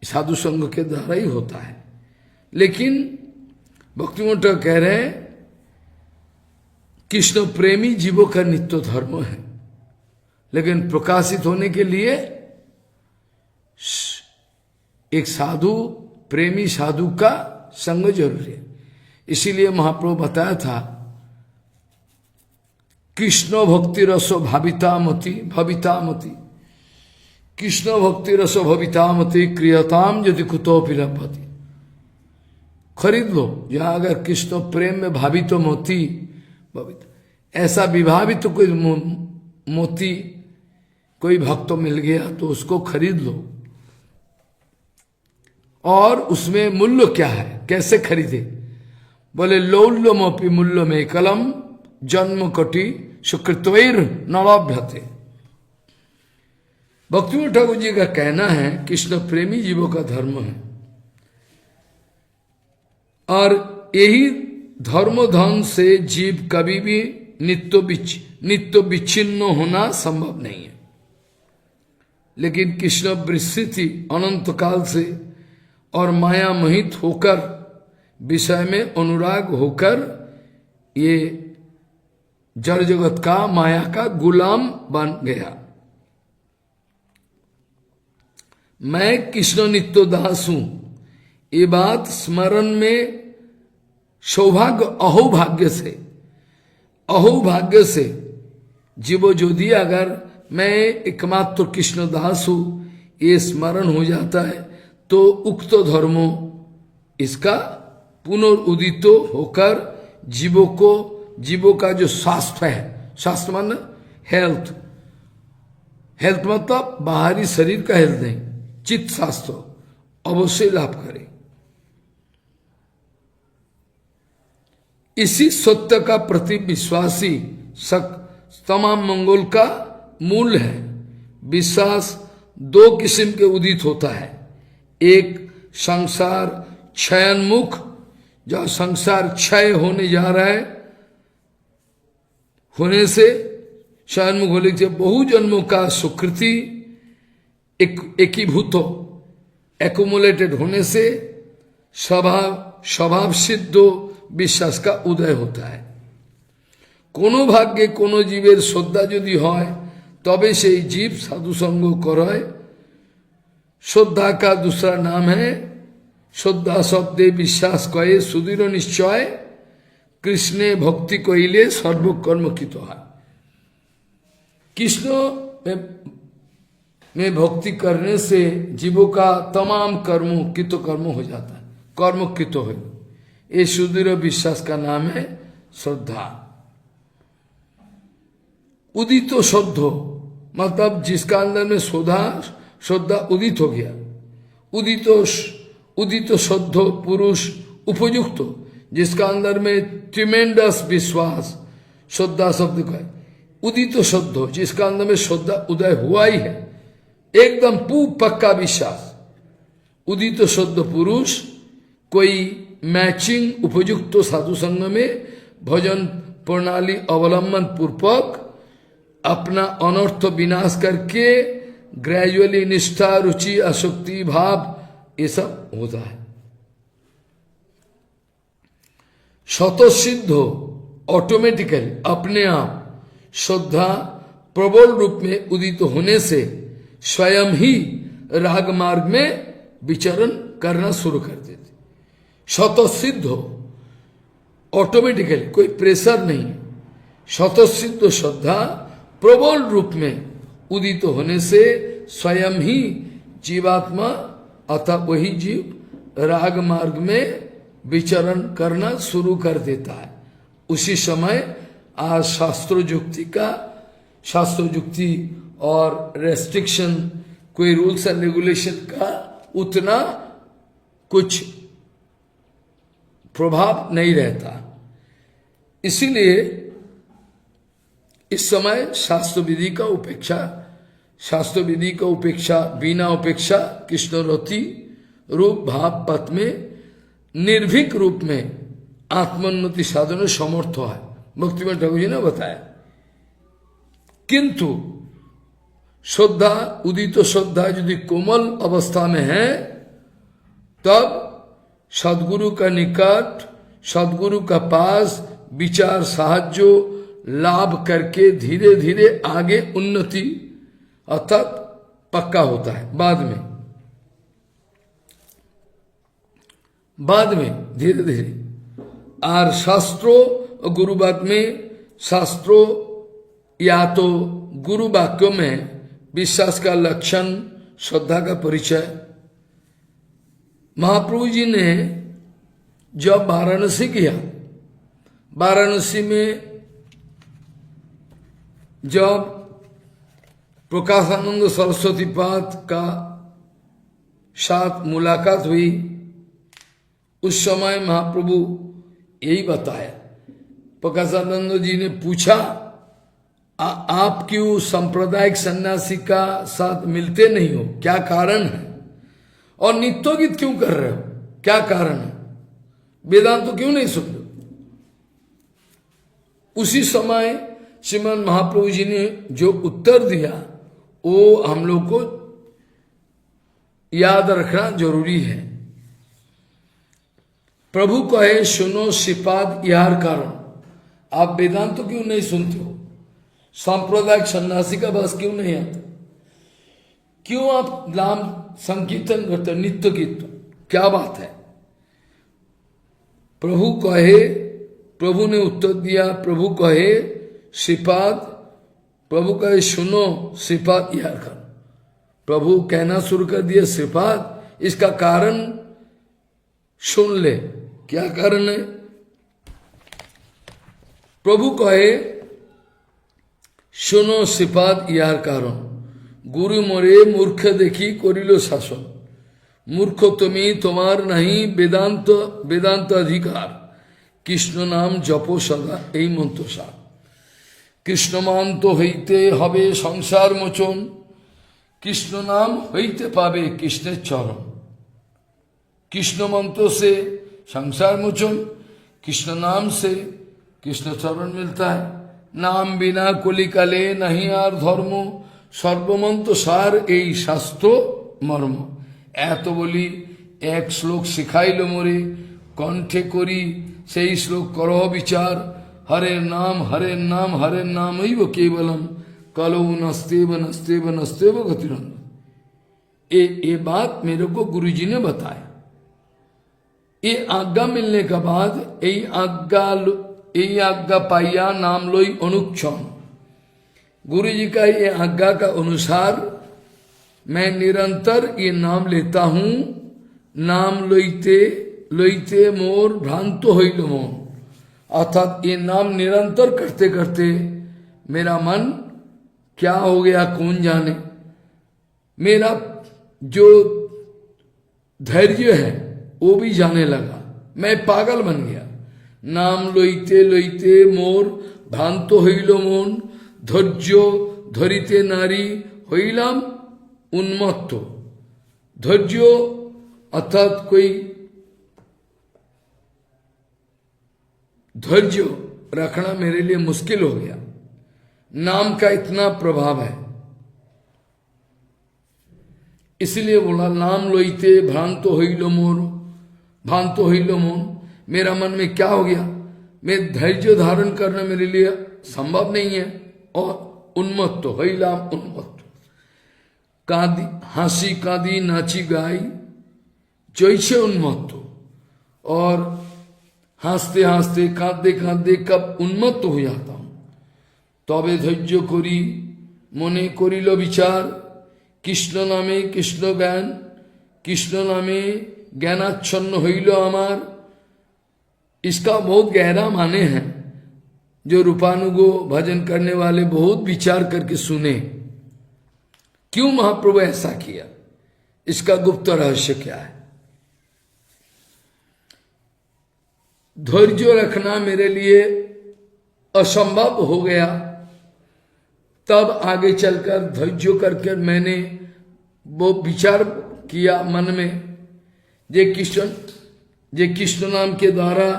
साधु संग के द्वारा ही होता है। लेकिन भक्तिविनोद कह रहे हैं कृष्ण प्रेमी जीवों का नित्य धर्म है, लेकिन प्रकाशित होने के लिए एक साधु, प्रेमी साधु का संग जरूरी है। इसीलिए महाप्रभु बताया था, कृष्ण भक्ति रसो भावितामति भवितामति, कृष्ण भक्ति रसो भवितामति क्रियताम यदि कुतो लभ्यति। खरीद लो, जहां अगर कृष्ण प्रेम में भावितो मोती भवित, ऐसा विभावित कोई मोती कोई भक्त मिल गया तो उसको खरीद लो। और उसमें मूल्य क्या है, कैसे खरीदे? बोले लौल्यमपि मूल्य में कलम जन्म कटी सुकृतवैर नलभ्यते। भक्तिविनोद ठाकुर जी का कहना है कृष्ण प्रेमी जीवों का धर्म है, और यही धर्म धन से जीव कभी भी नित्य विच्छिन्न होना संभव नहीं है। लेकिन कृष्ण विस्तृति अनंत काल से और माया मोहित होकर, विषय में अनुराग होकर, ये जड़ जगत का माया का गुलाम बन गया। मैं कृष्ण नित्य दास हूं, ये बात स्मरण में सौभाग्य, अहोभाग्य से जीवो यदि अगर मैं एकमात्र कृष्ण दास हूं, ये स्मरण हो जाता है तो उक्त धर्मों इसका पुनरुदित होकर जीवों का जो स्वास्थ्य है, स्वास्थ्य माना हेल्थ, हेल्थ मतलब बाहरी शरीर का हेल्थ नहीं, चित्त स्वास्थ्य अवश्य लाभ करे। इसी सत्य का प्रति विश्वासी तमाम मंगल का मूल है। विश्वास दो किस्म के उदित होता है, एक संसार क्षयोन्मुख, जो संसार क्षय होने जा रहा है, होने से क्षयोन्मुख होने से बहु जन्मों का सुकृति एकीभूत एक्युमुलेटेड होने से स्वभाव सिद्ध विश्वास का उदय होता है। कोनो भाग्ये कोनो जीवेर श्रद्धा यदि হয় तबे से जीव साधु संग करे। श्रद्धा का दूसरा नाम है, श्रद्धा शब्दे विश्वास कहे सुदृढ़ निश्चय, कृष्णे भक्ति कहिले सर्वकर्म कित है। कृष्ण में भक्ति करने से जीवों का तमाम कर्मों कित कर्म हो जाता है, कर्म कित हो। ये सुदृढ़ विश्वास का नाम है श्रद्धा। उदित शुद्ध मतलब जिसका अंदर में श्रद्धा उदित हो गया, उदित शुद्ध पुरुष उपयुक्त, जिसका अंदर में ट्रिमेंडस विश्वास, श्रद्धा शब्द का उदित शुद्ध, जिसका अंदर में श्रद्धा उदय हुआ ही है, एकदम पक्का विश्वास। उदित शुद्ध पुरुष कोई मैचिंग उपयुक्त साधु संग में भजन प्रणाली अवलंबन पूर्वक अपना अनर्थ विनाश करके ग्रेजुअली निष्ठा रुचि आसक्ति भाव ये सब होता है। स्वतःसिद्ध ऑटोमेटिकली अपने आप श्रद्धा प्रबल रूप में उदित होने से स्वयं ही राग मार्ग में विचरण करना शुरू कर देते। स्वतःसिद्ध ऑटोमेटिकली, कोई प्रेशर नहीं, स्वतःसिद्ध श्रद्धा प्रबल रूप में उदित होने से स्वयं ही जीवात्मा अतः वही जीव राग मार्ग में विचरण करना शुरू कर देता है। उसी समय आज शास्त्र युक्ति और रेस्ट्रिक्शन, कोई रूल्स एंड रेगुलेशन का उतना कुछ प्रभाव नहीं रहता। इसीलिए इस समय शास्त्र विधि का उपेक्षा बिना उपेक्षा कृष्णरति रूप भाव पथ में निर्भीक रूप में आत्मोन्नति साधन समर्थ है, भक्तिविनोद ठाकुर जी ने बताया। किंतु श्रद्धा, उदित श्रद्धा यदि कोमल अवस्था में है, तब सदगुरु का निकट, सदगुरु का पास विचार साहाय्य लाभ करके धीरे धीरे आगे उन्नति अर्थात पक्का होता है। बाद में बाद में धीरे धीरे। और शास्त्रों और गुरु वाक्य में, शास्त्रों या तो गुरु वाक्यों में विश्वास का लक्षण, श्रद्धा का परिचय। महाप्रभु जी ने जब वाराणसी किया, वाराणसी में जब प्रकाशानंद सरस्वती पाद का साथ मुलाकात हुई, उस समय महाप्रभु यही बताया। प्रकाशानंद जी ने पूछा, आप क्यों सांप्रदायिक सन्यासी का साथ मिलते नहीं हो, क्या कारण है? और नित्य गीत क्यों कर रहे हो, क्या कारण है? वेदांत तो क्यों नहीं सुन रहे? उसी समय श्रीमद् महाप्रभु जी ने जो उत्तर दिया वो हम लोग को याद रखना जरूरी है। प्रभु कहे सुनो श्रीपाद यार कारण, आप वेदांत तो क्यों नहीं सुनते हो? सांप्रदायिक सन्यासी का बस क्यों नहीं आता? क्यों आप नाम संकीर्तन करते, नित्य कीर्तन, क्या बात है? प्रभु कहे, प्रभु ने उत्तर दिया, प्रभु कहे श्रीपाद, प्रभु कहे सुनो श्रीपाद यार कारण। प्रभु कहना शुरू कर दिया श्रीपाद, इसका कारण सुन ले। क्या कारण है? प्रभु कहे सुनो श्रीपाद यार कारण, गुरु मोरे मूर्ख देखी करिलो शासन, मूर्ख तुम्हें तुम्हार नहीं वेदांत वेदांत अधिकार, कृष्ण नाम जपो सदा এই মন্ত্র সার। কৃষ্ণমান্ত হইতে হবে সংসার মোচন, কৃষ্ণ नाम হইতে পাবে কৃষ্ণের চরণ। कृष्ण मंत्र से संसार मोचन, कृष्ण नाम से कृष्ण चरण मिलता है। नाम बिना कलिकाले नहीं आर धर्म, सर्वमंत्र सार এই শাস্ত্র মর্ম। এত বলি এক শ্লোক শিখাইল মোরে, কণ্ঠে করি সেই শ্লোক করহ বিচার। हरे नाम हरे नाम हरे नाम ही वो केवलम, कलो नस्तेव नस्तेव नस्तेव गतिरंद। ये बात मेरे को गुरुजी ने बताया। ये आज्ञा मिलने के बाद यही आज्ञा पाइया नाम लोई अनुक्षण। गुरु जी का ये आज्ञा का अनुसार मैं निरंतर ये नाम लेता हूं। नाम लोईते लोईते मोर भ्रांत होइल मोन, अर्थात ये नाम निरंतर करते करते मेरा मन क्या हो गया कौन जाने, मेरा जो धैर्य है वो भी जाने लगा, मैं पागल बन गया। नाम लोईते लोईते मोर भ्रांत हইল মন, ধৈর্য ধরিতে নারী হইলাম उन्मत्त। धैर्य अर्थात कोई धैर्य रखना मेरे लिए मुश्किल हो गया, नाम का इतना प्रभाव है। इसलिए बोला नाम लोईते भ्रांत हইল मोर, भ्रांत हইল मन, मेरा मन में क्या हो गया, मैं धैर्य धारण करना मेरे लिए संभव नहीं है। और उन्मत्त हইলাম उन्मत्त, कादी हासी कादी नाची गाई जैसे उन्मत्त। और हासते हासते कांदते कांदते कब उन्मत्त हो जाता हूं, तबे धैर्य करी मने करिल विचार। कृष्ण नामे कृष्ण ज्ञान, कृष्ण नामे ज्ञानाच्छन्न हইল আমার। इसका बहुत गहरा माने हैं, जो रूपानुगो भजन करने वाले बहुत विचार करके सुने। क्यों महाप्रभु ऐसा किया, इसका गुप्त रहस्य क्या है? धैर्य रखना मेरे लिए असंभव हो गया, तब आगे चलकर धैर्य करके मैंने वो विचार किया मन में, जे कृष्ण नाम के द्वारा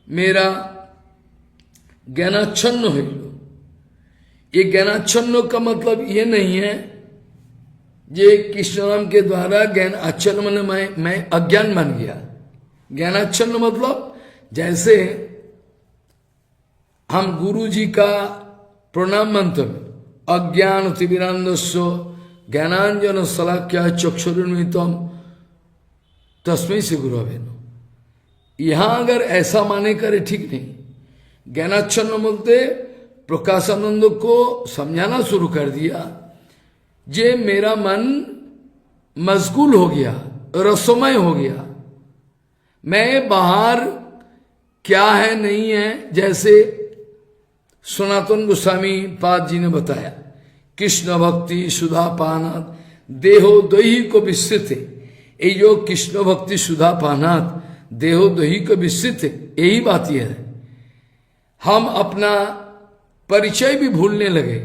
मेरा ज्ञानाच्छन्न हो। ये ज्ञानाच्छन्न का मतलब ये नहीं है जे कृष्ण नाम के द्वारा ज्ञान आच्छन्न मन मैं अज्ञान बन गया। ज्ञानाच्छन्न मतलब जैसे हम गुरु जी का प्रणाम मंत्र में अज्ञान तिमिरांधस्य ज्ञानांजन शलाक्या चक्षुरुन्मिलितम तस्मै श्री गुरवे नमः, यहां अगर ऐसा माने करे ठीक नहीं। ज्ञानाच्छन्न बोलते प्रकाशानंद को समझाना शुरू कर दिया, जे मेरा मन मशगूल हो गया, रसोमय हो गया, मैं बाहर क्या है नहीं है, जैसे सनातन गोस्वामी पाद जी ने बताया, कृष्ण भक्ति सुधा पानात देहो दही को विस्तृत है। ये जो कृष्ण भक्ति सुधा पानात देहो दही को विस्तृत है, यही बात यह है। हम अपना परिचय भी भूलने लगे,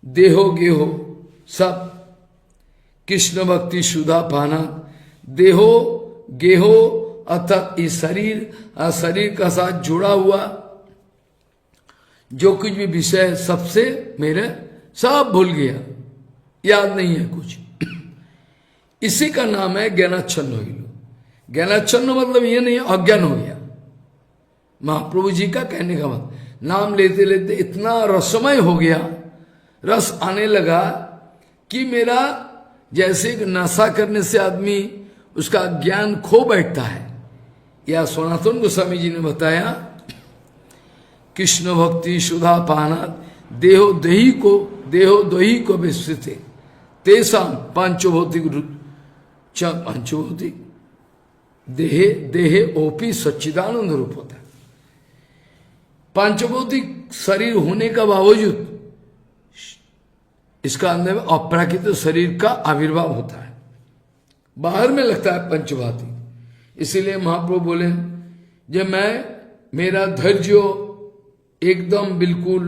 देहो गेहो सब कृष्ण भक्ति सुधा पाना, देहो गेहो अर्थात इस शरीर का साथ जुड़ा हुआ जो कुछ भी विषय सबसे मेरे सब भूल गया, याद नहीं है कुछ। इसी का नाम है ज्ञानाच्छन्न हो गया। ज्ञानाच्छन्न मतलब ये नहीं अज्ञान हो गया। महाप्रभु जी का कहने का मतलब नाम लेते लेते इतना रसमय हो गया, रस आने लगा कि मेरा जैसे नशा करने से आदमी उसका ज्ञान खो बैठता है। या सनातन गोस्वामी जी ने बताया, कृष्ण भक्ति सुधा पाना देहो दही को विस्तृत तेसाम पांचभौतिक देहे ओपी सच्चिदानंद रूप होता है। पांचभौतिक शरीर होने का बावजूद इसका अंदर में अपराकृत शरीर का आविर्भाव होता है, बाहर में लगता है पंचभौतिक। इसीलिए महाप्रभु बोले, जब मेरा धैर्य एकदम बिल्कुल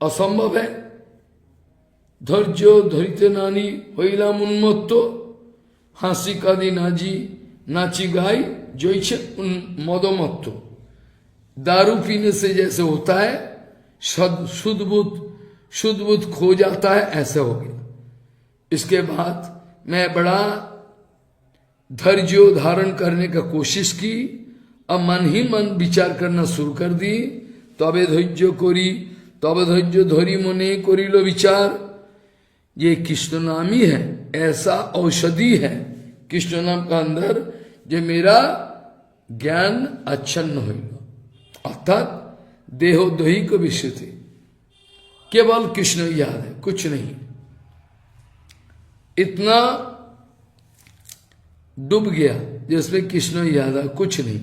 असंभव है, धैर्य धरिते नानी होइला उन्मत्तो हासी कादी नाची गाई जोइछे मदोमत्तो। दारू पीने से जैसे होता है शुद्ध बुद्ध खो जाता है, ऐसे हो गया। इसके बाद मैं बड़ा धैर्य धारण करने का कोशिश की, अब मन ही मन विचार करना शुरू कर दी। तबे धैर्य धरी मने करिलो विचार। ये कृष्ण नाम ही है, ऐसा औषधि है कृष्ण नाम का अंदर, जो मेरा ज्ञान अच्छन्न होगा, अर्थात देहो दही को विषय थे, केवल कृष्ण याद है, कुछ नहीं। इतना डूब गया जिसमें कृष्ण याद है, कुछ नहीं।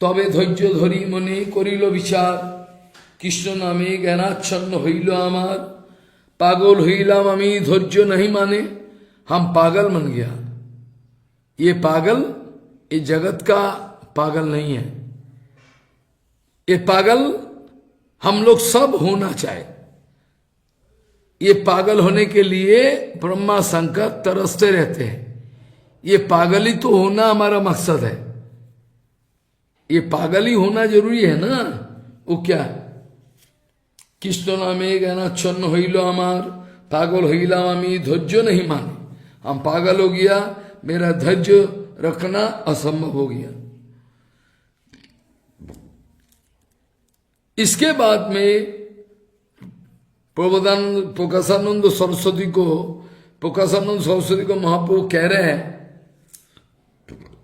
तबे धैर्य धरी मने करिलो विचार, कृष्ण नामे ज्ञानाच्छन्न हईल आमार। पागल हईलाम आमी धैर्य नहीं माने, हम पागल बन गया। ये पागल ये जगत का पागल नहीं है, ये पागल हम लोग सब होना चाहे। ये पागल होने के लिए ब्रह्मा शंकर तरसते रहते हैं। ये पागल ही तो होना हमारा मकसद है, ये पागल ही होना जरूरी है ना। वो क्या, कृष्ण नामे ज्ञानाच्छन्न हईलो हमार, पागल हईलाम आमी धैर्य नहीं माने। हम पागल हो गया, मेरा धैर्य रखना असंभव हो गया। इसके बाद में प्रकाशानंद सरस्वती को महाप्रभु कह रहे हैं,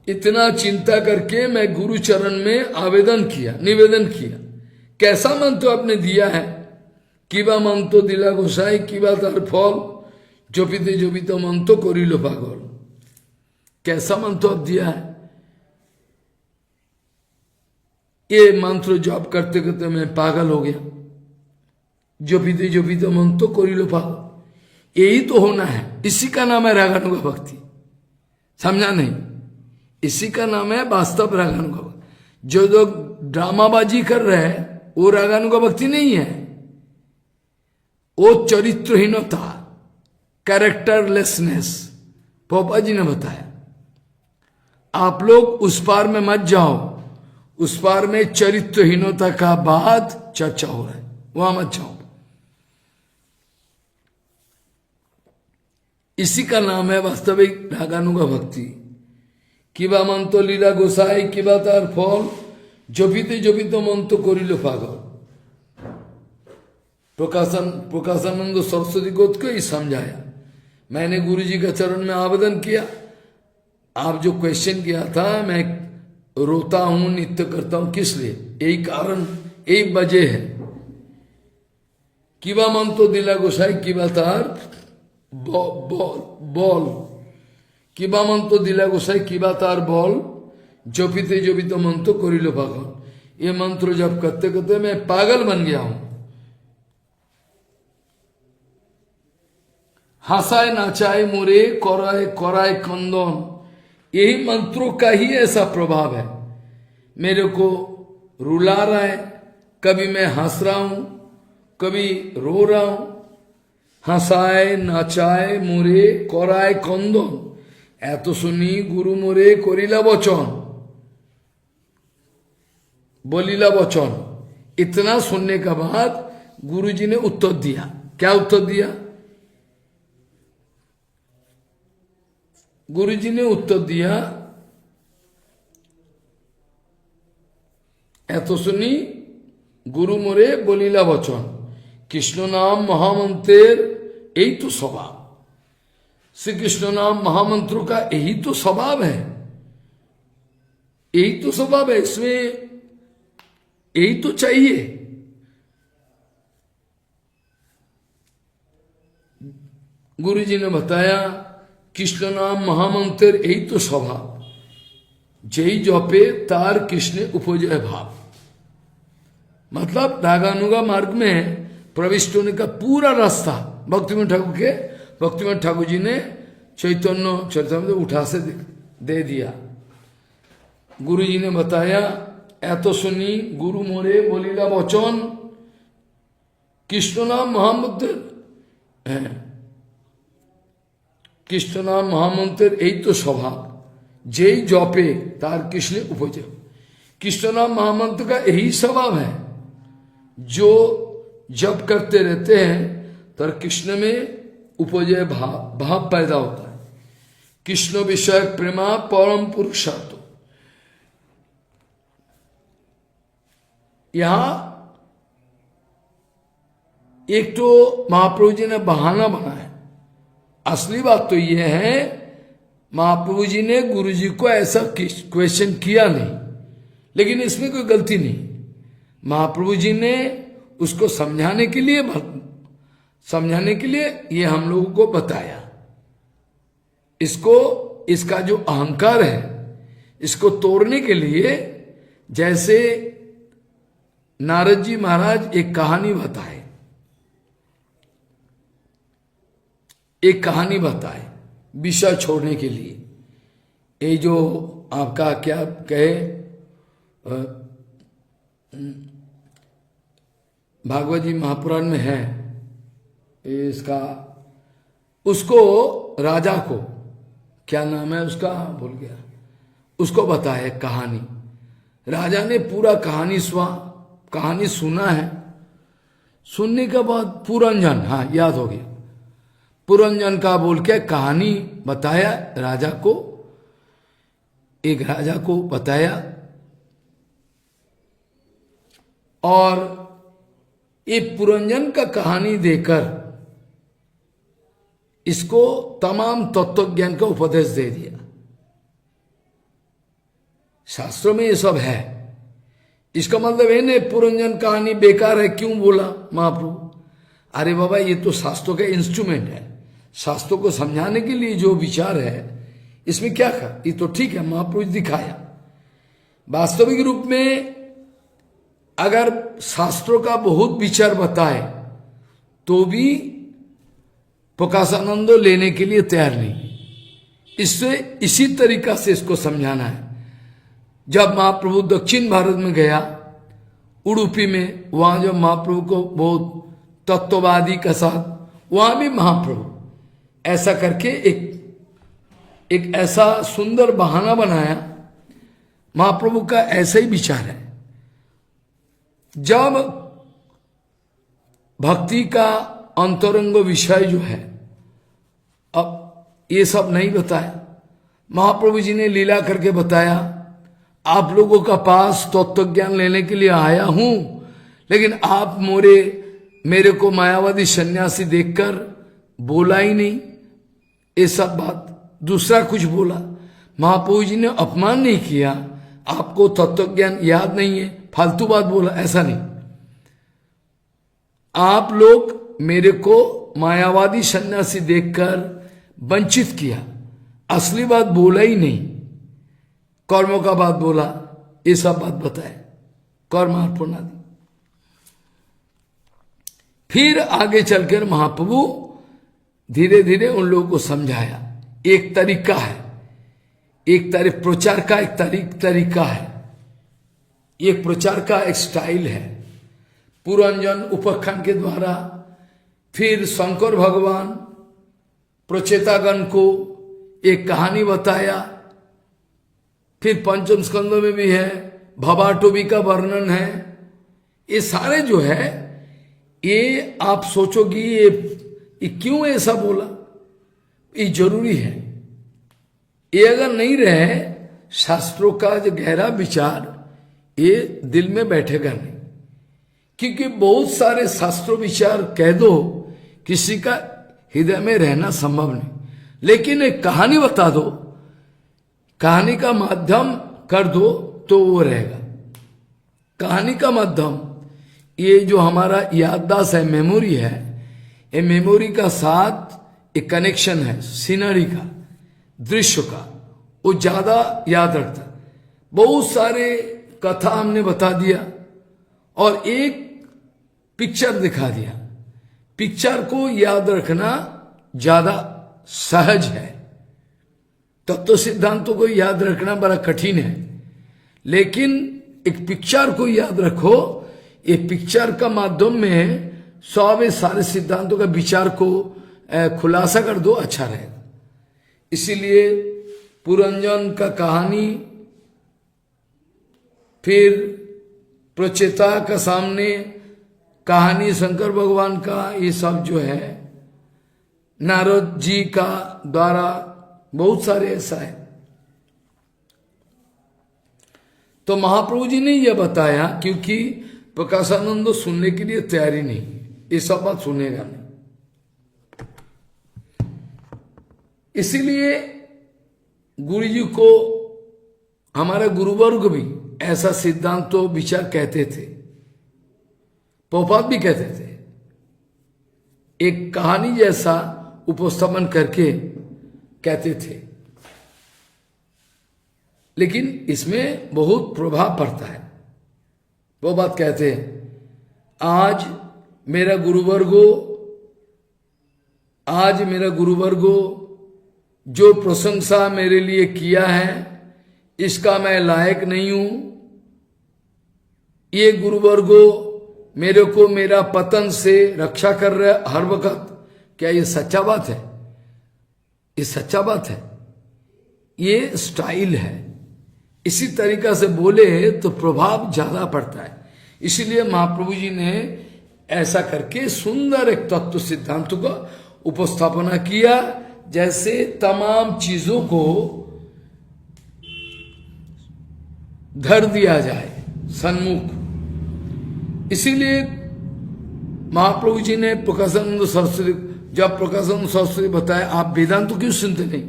इतना चिंता करके मैं गुरु चरण में निवेदन किया। कैसा मंत्र आपने दिया है, किबा मंत्र दिला गोसाई किबा तार फल, जोपिते मंत्र करिलो पागल। कैसा मंत्र आप दिया है? ये मंत्र जप करते करते मैं पागल हो गया। जोपिते मंत्र करिलो पागल, यही तो होना है। इसी का नाम है रागानुगा भक्ति, समझा नहीं? इसी का नाम है वास्तव रागानुगा भक्ति। जो लोग ड्रामाबाजी कर रहे हैं वो रागानुगा भक्ति नहीं है, वो चरित्रहीनता, कैरेक्टरलेसनेस। पोपा जी ने बताया, आप लोग उस पार में मत जाओ, उस पार में चरित्रहीनता का बात चर्चा हो रहा है, वहां मत जाओ। इसी का नाम है वास्तविक रागानुगा भक्ति। किबा मंत्र लीला गोसाई किबा तार फल, जोपिते मंत्र करिलो पागल। प्रकाशानंद सरस्वती को ही समझाया। मैंने गुरु जी के चरण में आवेदन किया, आप जो क्वेश्चन किया था, मैं रोता हूं, नित्य करता हूं, किस लिए? यही कारण, यही वजह है। किबा मन तो दिला गोसाई किबा तार बॉल, किबा मन तो दिला गोसाई किबा तार बॉल, जपिते जपिते मन तो करिलो पागल। ये मंत्र जब करते करते मैं पागल बन गया हूं। हंसाए नाचाए मोरे कराए कराए कंदन, यही मंत्रों का ही ऐसा प्रभाव है। मेरे को रुला रहा है, कभी मैं हंस रहा हूं, कभी रो रहा हूं। हंसाए नाचाए मोरे कराए कंदन, एत सुनी गुरु मोरे करिला वचन, बोलीला वचन। इतना सुनने के बाद गुरुजी ने उत्तर दिया। क्या उत्तर दिया? गुरुजी ने उत्तर दिया, एत सुनी गुरु मोरे बोलीला वचन। कृष्ण नाम महामंत्रेर यही तो स्वभाव, श्री कृष्ण नाम महामंत्रों का यही तो स्वभाव है, यही तो स्वभाव है। इसमें यही तो चाहिए। गुरुजी ने बताया, कृष्ण नाम महामंत्र यही तो स्वभाव, जय जपे तार कृष्ण उपजय भाव। मतलब रागानुगा मार्ग में प्रविष्ट होने का पूरा रास्ता भक्तिमोहन ठाकुर जी ने चैतन्य चरितामृत उठा से दे दिया। गुरु जी ने बताया, एतो सुनी गुरु मोरे बोलीला वचन, कृष्ण नाम महामंत्र है, कृष्ण नाम महामंत्र यही तो स्वभाव, जय जपे तार कृष्ण उपजय। कृष्ण नाम महामंत्र का यही स्वभाव है, जो जप करते रहते हैं तो कृष्ण में उपजय भाव पैदा होता है। कृष्ण विषय प्रेमा परम पुरुषार्थ। यहां एक तो महाप्रभु जी ने बहाना बनाया, असली बात तो यह है महाप्रभु जी ने गुरु जी को ऐसा क्वेश्चन किया नहीं, लेकिन इसमें कोई गलती नहीं। महाप्रभु जी ने उसको समझाने के लिए ये हम लोगों को बताया। इसका जो अहंकार है, इसको तोड़ने के लिए, जैसे नारद जी महाराज एक कहानी बताए विषय छोड़ने के लिए। ये जो आपका क्या कहे, भागवत जी महापुराण में है इसका, उसको राजा को, क्या नाम है उसका भूल गया, उसको बताया कहानी। राजा ने पूरा कहानी सुना है। सुनने के बाद पुरंजन, हाँ याद हो गया, पुरंजन का बोल के कहानी बताया राजा को, एक राजा को बताया। और ये पुरंजन का कहानी देकर इसको तमाम तत्व ज्ञान का उपदेश दे दिया। शास्त्रों में ये सब है। इसका मतलब है नहीं पुरंजन कहानी बेकार है क्यों बोला महाप्रभु? अरे बाबा, ये तो शास्त्रों का इंस्ट्रूमेंट है, शास्त्रों को समझाने के लिए जो विचार है, इसमें क्या कर, ये तो ठीक है, महाप्रभु दिखाया। वास्तविक रूप में अगर शास्त्रों का बहुत विचार बताए तो भी प्रकाशानंद लेने के लिए तैयार नहीं। इसी तरीका से इसको समझाना है। जब महाप्रभु दक्षिण भारत में गया, उडुपी में, वहां जब महाप्रभु को बहुत तत्ववादी का साथ, वहां भी महाप्रभु ऐसा करके एक ऐसा सुंदर बहाना बनाया। महाप्रभु का ऐसा ही विचार है। जब भक्ति का अंतरंग विषय जो है, अब ये सब नहीं बताया, महाप्रभु जी ने लीला करके बताया। आप लोगों का पास तत्व ज्ञान लेने के लिए आया हूं, लेकिन आप मेरे को मायावादी सन्यासी देखकर बोला ही नहीं, ये सब बात, दूसरा कुछ बोला। महाप्रभु जी ने अपमान नहीं किया, आपको तत्व ज्ञान याद नहीं है, फालतू बात बोला, ऐसा नहीं। आप लोग मेरे को मायावादी सन्यासी देखकर वंचित किया, असली बात बोला ही नहीं, कर्मों का बात बोला, ये सब बात बताए, कर्मार्पण आदि। फिर आगे चलकर महाप्रभु धीरे धीरे उन लोगों को समझाया। एक तरीका है, एक तरह प्रचार का एक तरीका है, एक प्रचार का एक स्टाइल है। पुरंजन उपखंड के द्वारा, फिर शंकर भगवान प्रचेतागण को एक कहानी बताया, फिर पंचम स्कंदों में भी है, भवाटोबी का वर्णन है। ये सारे जो है, ये आप सोचोगी ये क्यों ऐसा बोला, ये जरूरी है। ये अगर नहीं रहे शास्त्रों का जो गहरा विचार, ये दिल में बैठेगा नहीं। क्योंकि बहुत सारे शास्त्रों विचार कह दो, किसी का हृदय में रहना संभव नहीं। लेकिन एक कहानी बता दो, कहानी का माध्यम कर दो, तो वो रहेगा। कहानी का माध्यम, ये जो हमारा याददाश्त है, मेमोरी है, ये मेमोरी का साथ एक कनेक्शन है, सीनरी का, दृश्य का, वो ज्यादा याद रखता है। बहुत सारे कथा हमने बता दिया और एक पिक्चर दिखा दिया। पिक्चर को याद रखना ज्यादा सहज है, तत्व सिद्धांतों को याद रखना बड़ा कठिन है। लेकिन एक पिक्चर को याद रखो, ये पिक्चर का माध्यम में सब सारे सिद्धांतों का विचार को खुलासा कर दो, अच्छा रहेगा। इसीलिए पुरंजन का कहानी, फिर प्रचेता का सामने कहानी शंकर भगवान का, ये सब जो है नारद जी का द्वारा, बहुत सारे ऐसा है। तो महाप्रभु जी ने यह बताया, क्योंकि प्रकाशानंद सुनने के लिए तैयारी नहीं, ये सब बात सुनेगा नहीं। इसीलिए गुरु जी को, हमारा गुरुवर्ग भी ऐसा सिद्धांत तो विचार कहते थे, प्रभुपाद भी कहते थे, एक कहानी जैसा उपस्थापन करके कहते थे। लेकिन इसमें बहुत प्रभाव पड़ता है। वो बात कहते हैं, आज मेरा गुरुवर्गो जो प्रशंसा मेरे लिए किया है, इसका मैं लायक नहीं हूं। ये गुरुवर्गो मेरे को मेरा पतन से रक्षा कर रहे हर वक्त। क्या ये सच्चा बात है? ये सच्चा बात है, ये स्टाइल है। इसी तरीका से बोले तो प्रभाव ज्यादा पड़ता है। इसीलिए महाप्रभु जी ने ऐसा करके सुंदर एक तत्व सिद्धांत का उपस्थापना किया, जैसे तमाम चीजों को धर दिया जाए सन्मुख। इसीलिए महाप्रभु जी ने प्रकाशानंद सरस्वती, जब प्रकाशानंद सरस्वती बताया, आप वेदांत तो क्यों सुनते नहीं,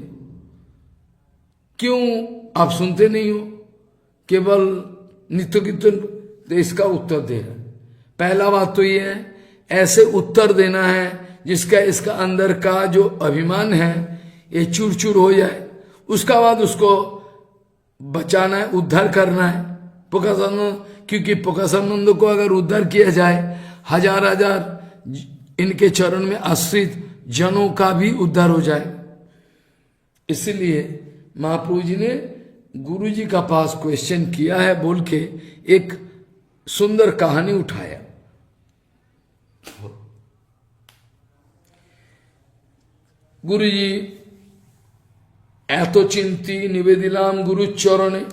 क्यों आप सुनते नहीं हो, केवल नित्य कीर्तन? तो इसका उत्तर दे रहा है। पहला बात तो ये है, ऐसे उत्तर देना है जिसका इसका अंदर का जो अभिमान है ये चूर चूर हो जाए। उसका बाद उसको बचाना है, उद्धार करना है प्रकाशानंद। क्योंकि प्रकाशानंद को अगर उद्धार किया जाए, हजार हजार इनके चरण में आश्रित जनों का भी उद्धार हो जाए। इसलिए महाप्रभु जी ने गुरु जी का पास क्वेश्चन किया है बोल के एक सुंदर कहानी उठाया। गुरु जी एतो चिंती निवेदिलाम गुरु चरणे,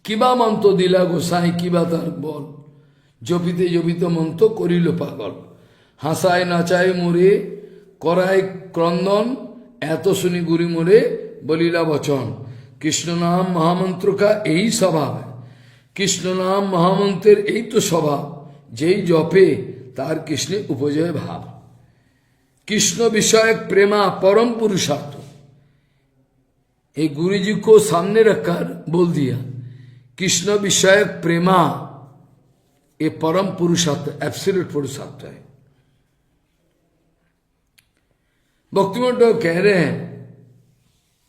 किबा मंतो दिला गोसाई किबा तार बोल, जपिते मंतो करिल पागल, हासाय नाचाय मोरे कराय क्रंदन, एतो सुनी गुरु मोरे बलिला वचन। कृष्ण नाम महामंत्र का यही स्वभाव है। कृष्ण नाम महामंत्रेर यही तो स्वभाव, जेई जपे तार कृष्ण उपजय भाव। कृष्ण विषयक प्रेमा परम पुरुषार्थ, एक गुरु जी को सामने रखकर बोल दिया कृष्ण विषयक प्रेमा ये परम पुरुषार्थ एब्सोल्यूट पुरुषार्थ है। भक्तिमंडल कह रहे हैं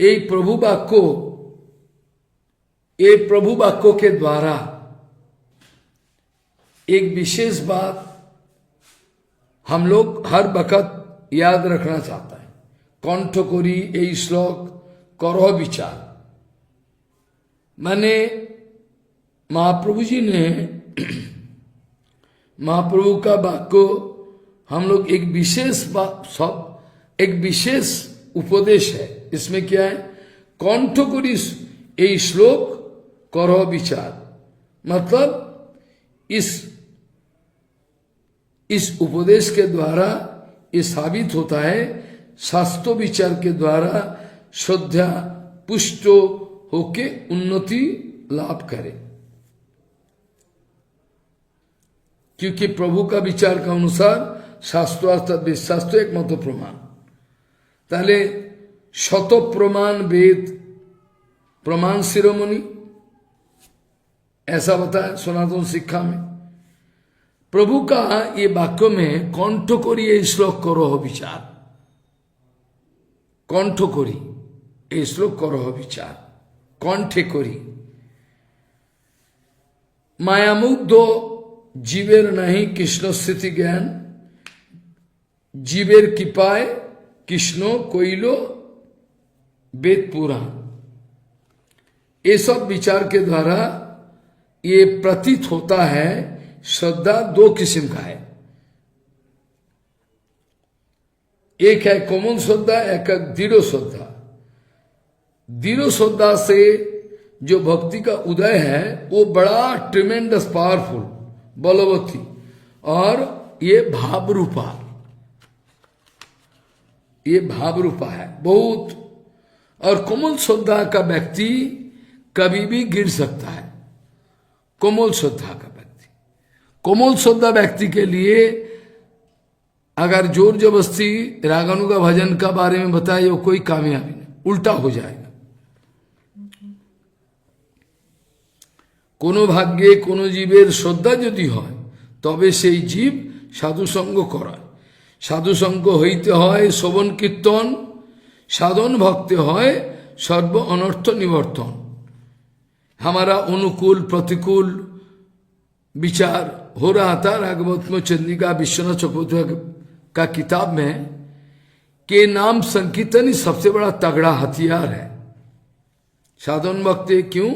एक प्रभु वाक्यों के द्वारा एक विशेष बात हम लोग हर वक्त याद रखना चाहता है। कंठ करी ये श्लोक करो विचार, माने महाप्रभु जी ने महाप्रभु का वाक्य हम लोग एक विशेष एक विशेष उपदेश है। इसमें क्या है? कंठ करी ये श्लोक करो विचार, मतलब इस उपदेश के द्वारा ये साबित होता है शास्त्र विचार के द्वारा श्रद्धा पुष्ट होके उन्नति लाभ करे, क्योंकि प्रभु का विचार का अनुसार शास्त्र अर्थात शास्त्र एक मत प्रमाण। ताहले शत प्रमाण वेद प्रमाण शिरोमणि ऐसा बताया सनातन शिक्षा में। प्रभु का ये वाक्य में कंठ करी ये श्लोक करो विचार, कंठ करी ये श्लोक करो विचार, कंठे करी मायामुग्ध जीवेर नहीं कृष्ण स्थिति ज्ञान, जीवेर कृपाय कृष्ण कोइलो वेद पुराण। ये सब विचार के द्वारा ये प्रतीत होता है श्रद्धा दो किस्म का है, एक है कोमल श्रद्धा, एक है दृढ़ श्रद्धा। दृढ़ श्रद्धा से जो भक्ति का उदय है वो बड़ा ट्रिमेंडस पावरफुल बलवती और ये भाव रूपा है बहुत। और कोमल श्रद्धा का व्यक्ति कभी भी गिर सकता है। कोमल श्रद्धा का व्यक्ति, कोमल श्रद्धा व्यक्ति के लिए अगर जोर जबरदस्ती रागानु का भजन का बारे में बताए वो कोई कामयाबी नहीं, उल्टा हो जाएगा। कोनो भाग्ये कोनो जीवेर श्रद्धा यदि হয় তবে সেই জীব সাধু সঙ্গ করায়। সাধু সঙ্গ হইতে হয় শ্রবণ কীর্তন, साधन भक्ति হয় सर्व अनर्थ निवर्तन। हमारा अनुकूल प्रतिकूल विचार हो रहा था राघवत्म चंद्रिका विश्वनाथ चक्रवर्ती का किताब में के नाम संकीर्तन ही सबसे बड़ा तगड़ा हथियार है। साधन भक्ति क्यों?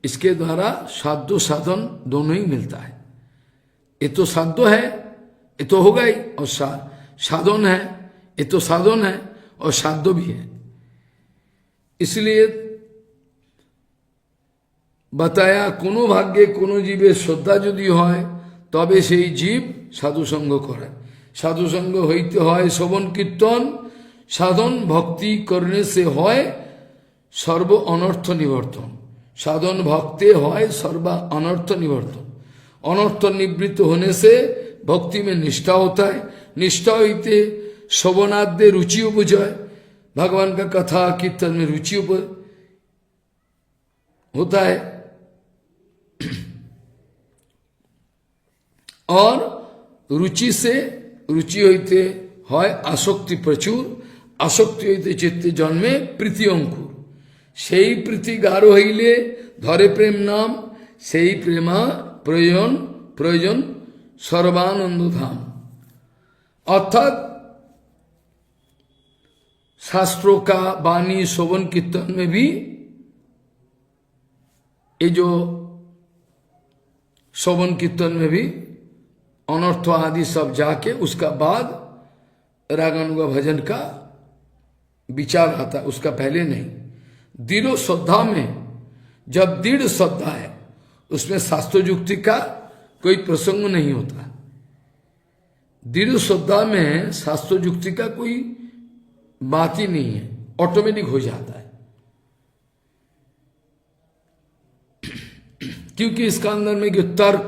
इसके द्वारा साध्य साधन दोनों ही मिलता है। ये तो साध्य है, ये तो होगा ही, और साधन है, ये तो साधन है और साध्य भी है। इसलिए बताया कोनो भाग्ये कोनो जीवे श्रद्धा यदि হয় তবে সেই জীব সাধু সঙ্গ করে। साधु संग হইতে হয় শ্রবণ কীর্তন, साधन भक्ति करने से হয় सर्व अनर्थ निवर्तन। साधन भक्ति হয় सर्व अनर्थ निवर्तन। अनर्थ निवृत्त होने से भक्ति में निष्ठा होता है। निष्ठा होते श्रवणाद्य रुचि उपजय, भगवान का कथा कीर्तन में रुचि होता है। और रुचि से रुचि होते হয় आसक्ति प्रचुर, आसक्ति होते चित्ते जन्मे प्रीति अंकुर। সেই প্রীতি গাঢ় হইলে ধরে প্রেম নাম, সেই প্রেমা প্রয়োজন প্রয়োজন सर्वानंद धाम। अर्थात शास्त्रों का वाणी श्रवण कीर्तन में भी ये जो श्रवण कीर्तन में भी अनर्थ आदि सब जाके उसका बाद रागानुगा भजन का विचार आता, उसका पहले नहीं। दृढ़ श्रद्धा में जब दृढ़ श्रद्धा है उसमें शास्त्र युक्ति का कोई प्रसंग नहीं होता। दृढ़ श्रद्धा में शास्त्र युक्ति का कोई बात ही नहीं है, ऑटोमेटिक हो जाता है। क्योंकि इसका अंदर में जो तर्क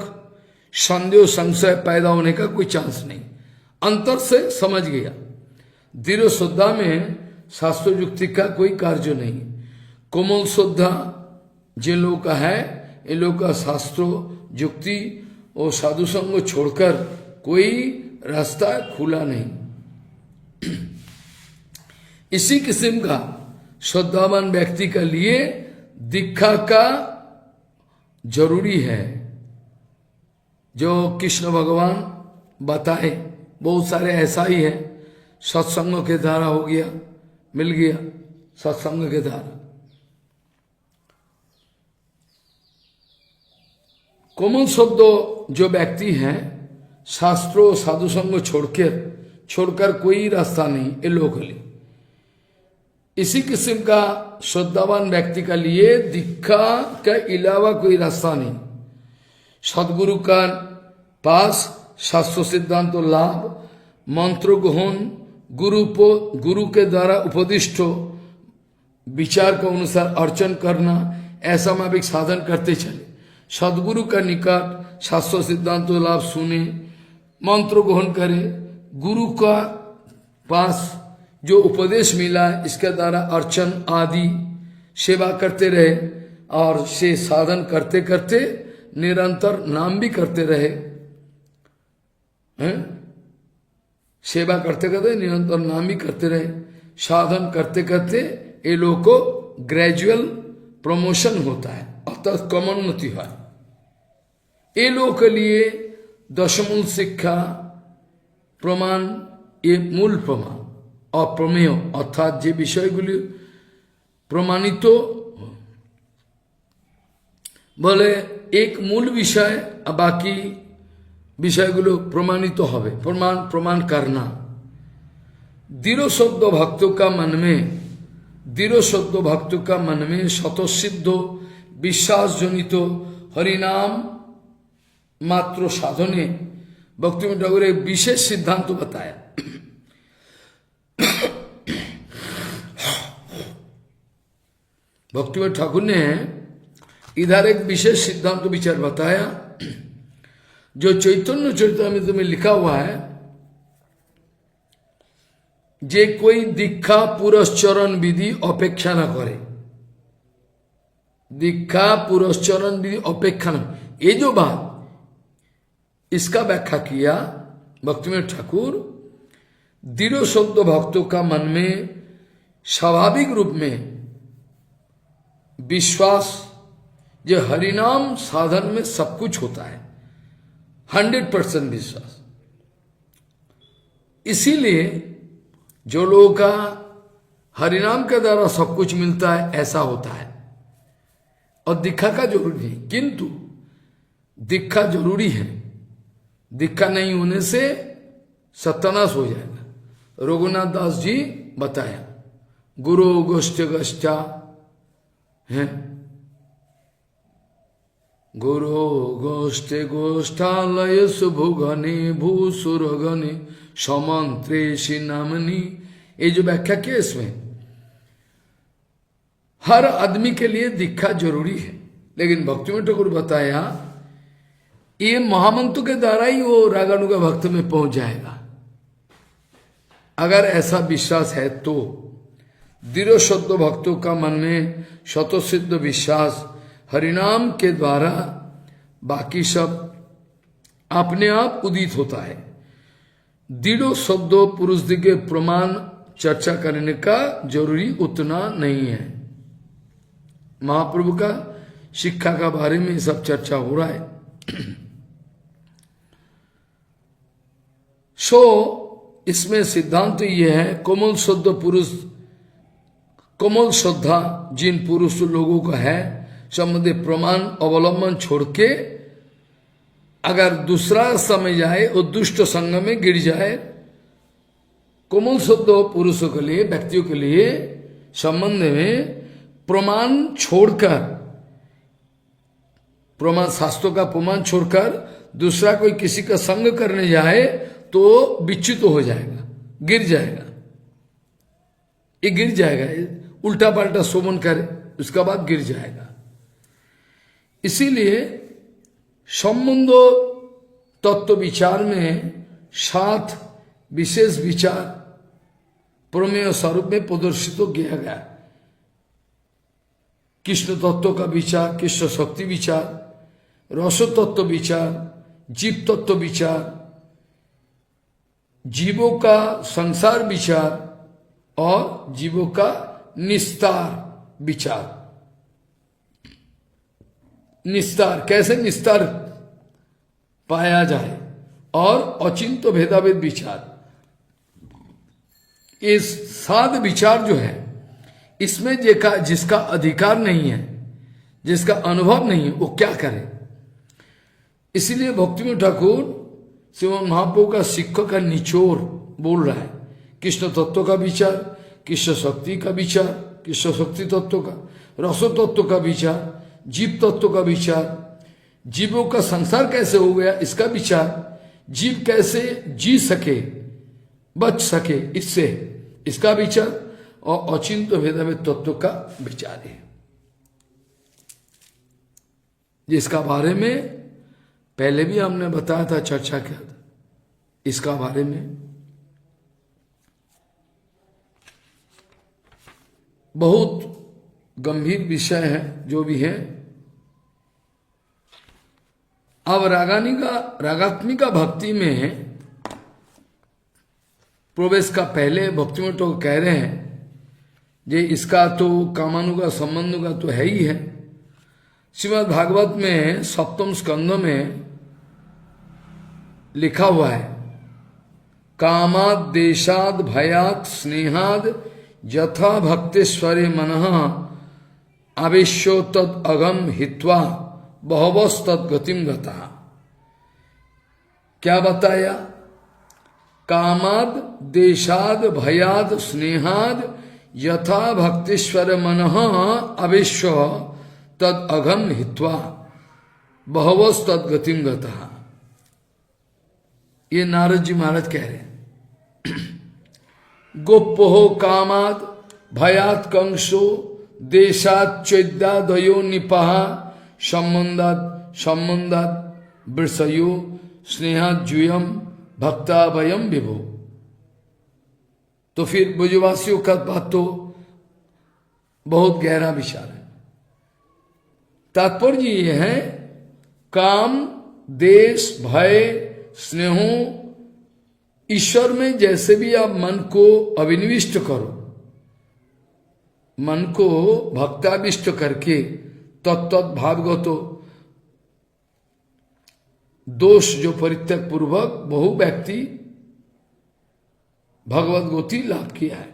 संदेह संशय पैदा होने का कोई चांस नहीं, अंतर से समझ गया। दृढ़ श्रद्धा में शास्त्र युक्ति का कोई कार्य नहीं। कोमल श्रद्धा जिन लोगों का है, इन लोगों का शास्त्रों युक्ति और साधु संग छोड़कर कोई रास्ता खुला नहीं। इसी किस्म का श्रद्धावान व्यक्ति के लिए दीक्षा का जरूरी है, जो कृष्ण भगवान बताए। बहुत सारे ऐसा ही है, सत्संग के द्वारा हो गया, मिल गया सत्संग के द्वारा। कोमल शब्द जो व्यक्ति हैं, शास्त्रों साधु संग छोड़कर कोई रास्ता नहीं ये लोगों के लिए। इसी किस्म का श्रद्धावान व्यक्ति का लिए दीक्षा के अलावा कोई रास्ता नहीं। सदगुरु का पास शास्त्र सिद्धांत लाभ, मंत्र ग्रहण, गुरु के द्वारा उपदिष्ट विचार के अनुसार अर्चन करना, ऐसा माविक साधन करते चले। सदगुरु का निकट शास्त्र सिद्धांत लाभ सुने, मंत्र ग्रहण करे, गुरु का पास जो उपदेश मिला इसके द्वारा अर्चन आदि सेवा करते रहे, और से साधन करते करते निरंतर नाम भी करते रहे हैं। सेवा करते करते निरंतर नाम भी करते रहे, साधन करते करते ये लोग को ग्रेजुअल प्रमोशन होता है, अर्थात क्रमोन्नति है। ये लोग के लिए दशमूल शिक्षा प्रमाण, ये मूल प्रमाण और प्रमेय अर्थात जे विषयगुली प्रमाणित बोले एक मूल विषय, बाकी विषयगुलो प्रमाणित होवे, प्रमाण करना। दृढ़ शब्द भक्तों का मन में स्वतःसिद्ध विश्वास जनित हरिनाम मात्र साधने भक्तिविनोद ठाकुर एक विशेष सिद्धांत बताया। भक्तिविनोद ठाकुर ने इधर एक विशेष सिद्धांत विचार बताया, जो चैतन्य चरितामृत में लिखा हुआ है, जे कोई दीक्षा पुरस्चरण विधि अपेक्षा न करे। दीक्षा पुरस्चरण विधि अपेक्षा न, ये जो बात इसका व्याख्या किया भक्तिविनोद ठाकुर। दृढ़ शब्द भक्तों का मन में स्वाभाविक रूप में विश्वास, जो हरिनाम साधन में सब कुछ होता है, 100% विश्वास। इसीलिए जो लोगों का हरिनाम के द्वारा सब कुछ मिलता है ऐसा होता है, और दीक्षा का जरूरी नहीं, किंतु दीक्षा जरूरी है। दीक्षा नहीं होने से सत्यानाश हो जाएगा। रघुनाथ दास जी बताया, गुरु गोष्ठ गष्टा है, गुरु गोष्ठे गोष्ठालय सुभुगने भूसुरगने समंत्रेशी नामनी। ये जो व्याख्या किया इसमें, हर आदमी के लिए दीक्षा जरूरी है, लेकिन भक्तिविनोद ठाकुर बताया ये महामंत्र के द्वारा ही वो रागानुगा भक्त में पहुंच जाएगा। अगर ऐसा विश्वास है तो दृढ़ शुद्ध भक्तों का मन में स्वतःसिद्ध विश्वास हरिनाम के द्वारा बाकी सब अपने आप उदित होता है। दृढ़ शुद्ध पुरुष के प्रमाण चर्चा करने का जरूरी उतना नहीं है। महाप्रभु का शिक्षा का बारे में सब चर्चा हो रहा है। इसमें सिद्धांत ये है, कोमल शुद्ध पुरुष, कोमल श्रद्धा जिन पुरुष लोगों का है संबंधी प्रमाण अवलंबन छोड़ के अगर दूसरा समय जाए और दुष्ट संग में गिर जाए, कोमल शुद्ध पुरुषों के लिए, व्यक्तियों के लिए संबंध में प्रमाण छोड़कर, प्रमाण शास्त्रों का प्रमाण छोड़कर दूसरा कोई किसी का संग करने जाए तो विच्युत हो जाएगा, गिर जाएगा। ये गिर जाएगा, उल्टा पल्टा शोभन करे उसका बाद गिर जाएगा। इसीलिए संबंध तत्व विचार में 7 विशेष विचार प्रमेय स्वरूप में प्रदर्शित किया गया। कृष्ण तत्व का विचार, कृष्ण शक्ति विचार, रस तत्व विचार, जीव तत्व विचार, जीवों का संसार विचार और जीवों का निस्तार विचार। निस्तार, कैसे निस्तार पाया जाए, और अचिंत भेदाभेद विचार। इस 7 विचार जो है, इसमें जिसका अधिकार नहीं है, जिसका अनुभव नहीं है, वो क्या करे। इसीलिए भक्तिविनोद ठाकुर श्रीमद् महाप्रभु का शिक्षक का निचोड़ बोल रहा है। कृष्ण तत्व का विचार, कृष्ण शक्ति का विचार, कृष्ण शक्ति तत्व का, रसो तत्व का विचार, जीव तत्व का विचार, जीवों का संसार कैसे हो गया इसका विचार, जीव कैसे जी सके, बच सके इससे, इसका विचार, और अचिंत्य भेदाभेद तत्व का विचार है, जिसका बारे में पहले भी हमने बताया था, चर्चा किया था इसका बारे में। बहुत गंभीर विषय है जो भी है। अब रागात्मिका भक्ति में प्रवेश का पहले भक्तिविनोद तो कह रहे हैं जे इसका तो कामानुगा संबंधुगा तो है ही है। श्रीमद् भागवत में 7वें स्कंद में लिखा हुआ है, कामाद देशाद भयात स्नेहाद यथा भक्तेश्वरे मनः आवेश्यो तद अगम हित्वा बहवस्तद गतिम गता। क्या बताया? कामाद देशाद भयाद स्नेहाद यथा भक्तेश्वर मनः आवेश्य तद अगम हित्वा बहवस्तद गतिम गता। ये नारद जी महाराज कह रहे हैं। गोप्पो कामाद भयात कंसो देशात चैद्यादयो निपहा संबंधात वृषयो स्नेहात जुयम भक्ता वयम विभो। तो फिर ब्रजवासियों का बात तो बहुत गहरा विचार है। तात्पर्य ये है, काम देश भय स्नेहो, ईश्वर में जैसे भी आप मन को अभिनिविष्ट करो, मन को भक्ताविष्ट करके तत्त भावगतो दोष जो परित्याग पूर्वक बहु व्यक्ति भगवत गति लाभ किया है।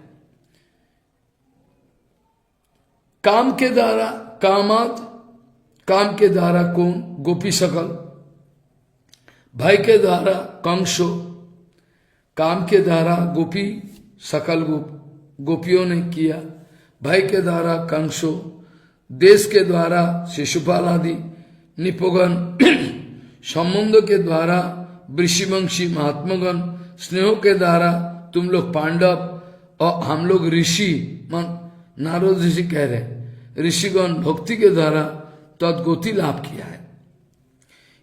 काम के द्वारा, कामात, काम के द्वारा कौन? गोपी सकल। भय के द्वारा कंसो, काम के द्वारा गोपी सकल गोपियों ने किया। भय के द्वारा कंसो, देश के द्वारा शिशुपाल आदि निपोगन, संबंध के द्वारा वृषिवंशी महात्मगण, स्नेह के द्वारा तुम लोग पांडव, और हम लोग ऋषि, नारद ऋषि कह रहे ऋषिगण भक्ति के द्वारा तदगोति लाभ किया है।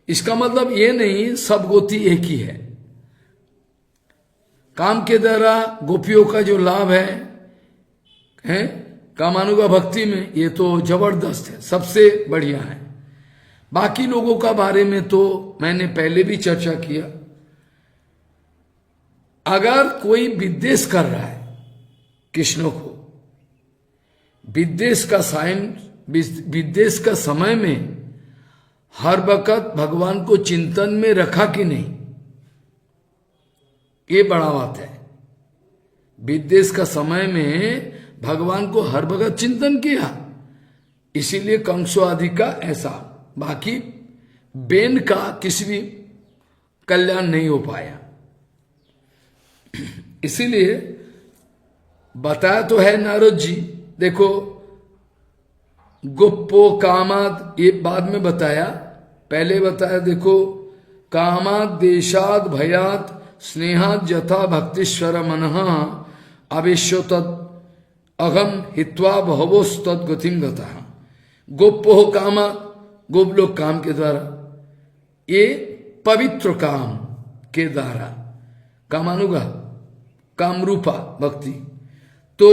इसका मतलब ये नहीं सब गोति एक ही है। काम के द्वारा गोपियों का जो लाभ है कामानुगा भक्ति में, ये तो जबरदस्त है, सबसे बढ़िया है। बाकी लोगों का बारे में तो मैंने पहले भी चर्चा किया। अगर कोई विद्वेष कर रहा है कृष्ण को, विद्वेष का समय में हर वक्त भगवान को चिंतन में रखा कि नहीं, ये बड़ा बात है। विद्वेष का समय में भगवान को हर वक्त चिंतन किया, इसीलिए कंसो आदि का ऐसा। बाकी बेन का किसी भी कल्याण नहीं हो पाया। इसीलिए बताया तो है नारद जी, देखो गुप्पो कामाद, ये बाद में बताया, पहले बताया देखो, कामाद देशाद भयात स्नेहाद यथा भक्तिश्वर मनः आवेश्यो तद अगम हित्वा बहवोस तद गतिम गता। गोप्पो कामा, गोप लोग काम के द्वारा, ये पवित्र काम के द्वारा, कामानुगा कामरूपा भक्ति। तो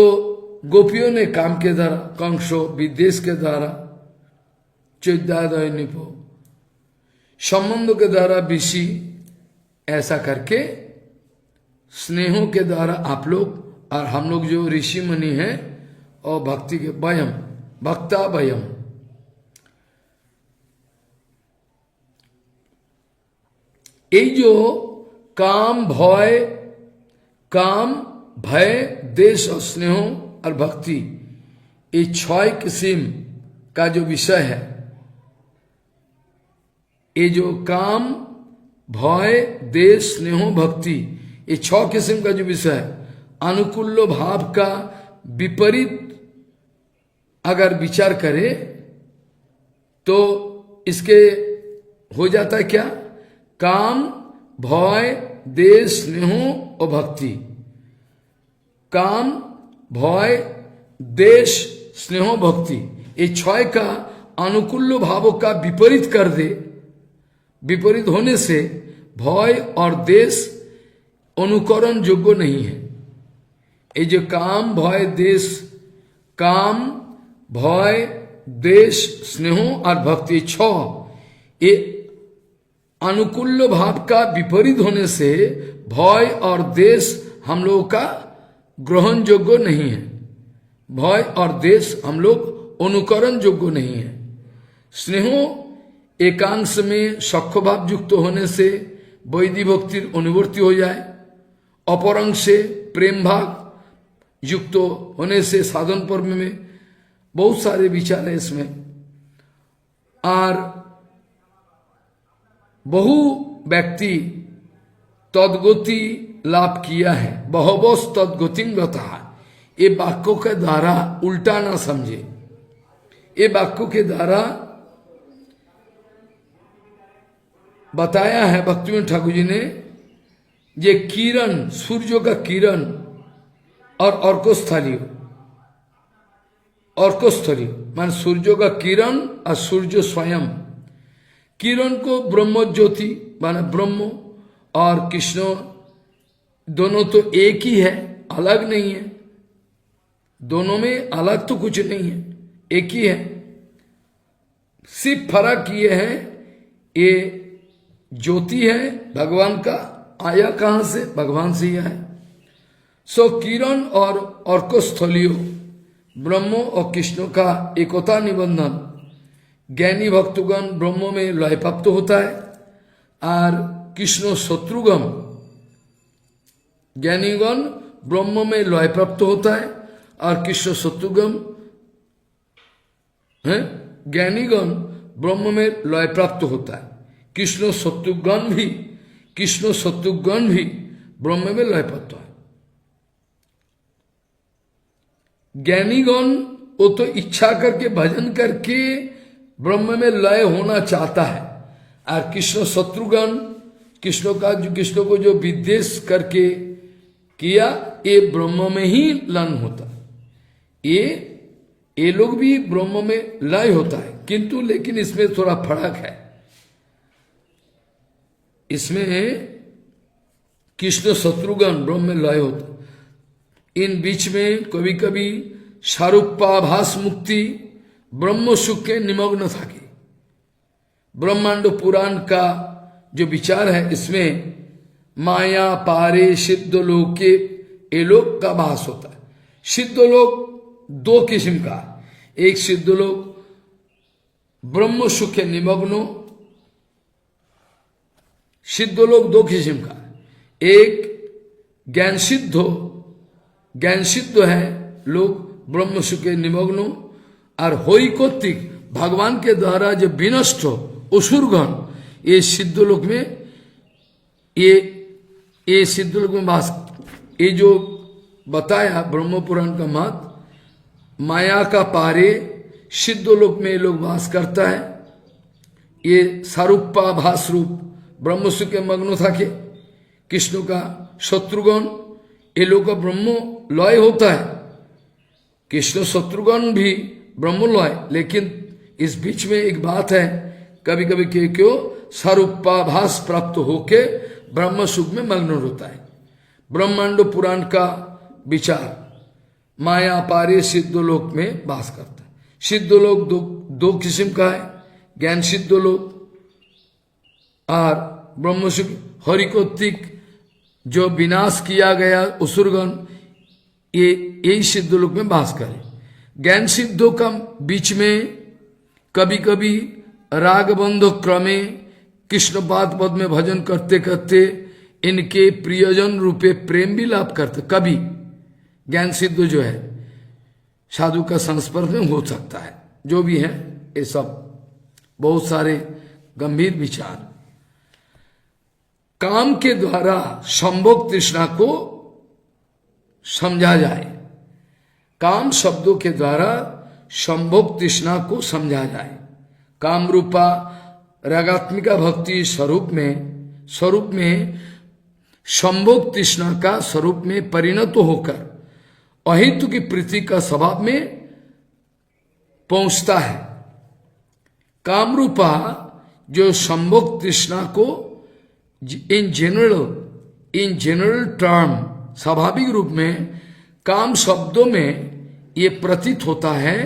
गोपियों ने काम के द्वारा, कंसो विदेश के द्वारा, चौद्यादय निपो संबंधों के द्वारा विषि, ऐसा करके स्नेहों के द्वारा आप लोग और हम लोग जो ऋषि मुनि हैं और भक्ति के वयम भक्ता वयम, ये जो काम भय देश और स्नेहों और भक्ति, ये 6 किस्म का जो विषय है, ये जो काम भय देश स्नेहों भक्ति, ये 6 किस्म का जो विषय है, अनुकूल भाव का विपरीत अगर विचार करे तो इसके हो जाता है क्या? काम भय देश स्नेहों और भक्ति, काम भय देश स्नेहों भक्ति, ये 6 का अनुकूल भावों का विपरीत कर दे। विपरीत होने से भय और देश अनुकरण योग्य नहीं है। ये जो काम भय देश, काम भय देश स्नेहों और भक्ति 6, ये अनुकूल भाव का विपरीत होने से भय और देश हम लोगों का ग्रहण योग्य नहीं है। भय और देश हम लोग अनुकरण योग्य नहीं है। स्नेहों एकांश में सख्य भाव युक्त होने से वैदिक भक्ति अनुवर्ती हो जाए, अपरंग से प्रेम भाव युक्त होने से साधन पर्व में बहुत सारे विचार है इसमें। और बहु व्यक्ति तद्गति लाभ किया है, बहवोस तद्गतिं गतः, ये वाक्यों के द्वारा उल्टा ना समझे। ये वाक्यों के द्वारा बताया है भक्तिविनोद ठाकुर जी ने, ये किरण, सूर्य का किरण और अर्कोस्थली मान सूर्य का किरण और सूर्य स्वयं, किरण को ब्रह्म ज्योति माना ब्रह्म और कृष्ण दोनों तो एक ही है, अलग नहीं है। दोनों में अलग तो कुछ नहीं है, एक ही है। सिर्फ फर्क ये है, ये ज्योति है भगवान का, आया कहां से? भगवान से ही है। सो किरण और अर्कोस्थलियो ब्रह्म और कृष्ण का एकता निबंधन, ज्ञानी भक्तगण ब्रह्म में लय प्राप्त होता है और कृष्ण शत्रुगण ज्ञानीगण ब्रह्म में लय प्राप्त होता है और कृष्ण शत्रुगण है, ज्ञानीगण ब्रह्म में लय प्राप्त होता है। कृष्ण शत्रुगण भी ब्रह्म में लय प्राप्त है। ज्ञानीगण वो तो इच्छा करके भजन करके ब्रह्म में लय होना चाहता है, और कृष्ण शत्रुगण कृष्ण को जो विद्वेष करके किया, ये ब्रह्म में ही लीन होता है। ये लोग भी ब्रह्म में लय होता है, किंतु लेकिन इसमें थोड़ा फर्क है। इसमें कृष्ण शत्रुगण ब्रह्म में लय होता, इन बीच में कभी कभी सारूपाभास मुक्ति ब्रह्म सुख के निमग्न थाके। ब्रह्मांड पुराण का जो विचार है, इसमें माया पारे सिद्ध लोक के ये लोक का भास होता है। सिद्ध लोक 2 किस्म का, एक सिद्ध लोक ब्रह्म सुख के निमग्नो, सिद्ध लोक 2 किस्म का, एक ज्ञान सिद्ध है लोग ब्रह्म सुख के निमग्नो, और होई कोत्तिक भगवान के द्वारा जो विनष्ट असुरगण, ये सिद्ध लोक में ये सिद्ध लोक में वास। ये जो बताया ब्रह्म पुराण का मत, माया का पारे सिद्ध लोक में ये लोग वास करता है। ये सारूपाभास रूप ब्रह्म सुख के मग्न था के कृष्ण का शत्रुगण, ये लोग का ब्रह्म लय होता है। कृष्ण शत्रुगण भी ब्रह्म लय, लेकिन इस बीच में एक बात है, कभी कभी क्यों सारूपाभास प्राप्त होके ब्रह्म सुख में मग्न होता है। ब्रह्मांड पुराण का विचार, माया पारे सिद्धलोक में वास करता है। सिद्धलोक दो किस्म का है, ज्ञान सिद्धलोक और ब्रह्मसुख हरिकोत्तिक जो विनाश किया गया असुरगण, ये यही सिद्धलोक में वास करे। ज्ञान सिद्धों का बीच में कभी कभी रागबंधो क्रमे कृष्ण पाद पद में भजन करते करते इनके प्रियजन रूपे प्रेम भी लाभ करते। कभी ज्ञान सिद्ध जो है साधु का संस्पर्श में हो सकता है। जो भी है ये सब बहुत सारे गंभीर विचार। काम के द्वारा संभोग तृष्णा को समझा जाए, काम शब्दों के द्वारा संभोग तृष्णा को समझा जाए। काम रूपा रागात्मिका भक्ति स्वरूप में संभोग तृष्णा का स्वरूप में परिणत होकर अहेतु की प्रीति का स्वभाव में पहुंचता है। काम रूपा जो संभोग तृष्णा को इन जनरल टर्म स्वाभाविक रूप में काम शब्दों में ये प्रतीत होता है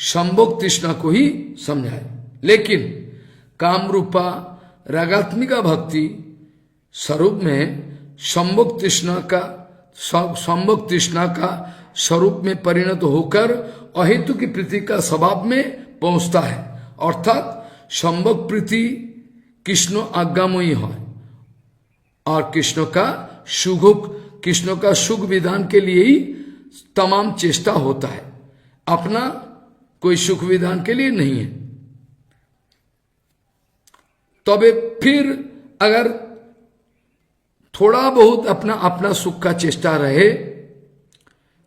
संभोग तृष्णा को ही समझाए। लेकिन काम रूपा रागात्मिका भक्ति स्वरूप में संभोग तृष्णा का स्वरूप में परिणत होकर अहेतु की प्रीति का स्वभाव में पहुंचता है। अर्थात संभोग प्रीति कृष्ण आज्ञामयी है और कृष्ण का सुख विधान के लिए ही तमाम चेष्टा होता है, अपना कोई सुख विधान के लिए नहीं है। तबे फिर अगर थोड़ा बहुत अपना सुख का चेष्टा रहे,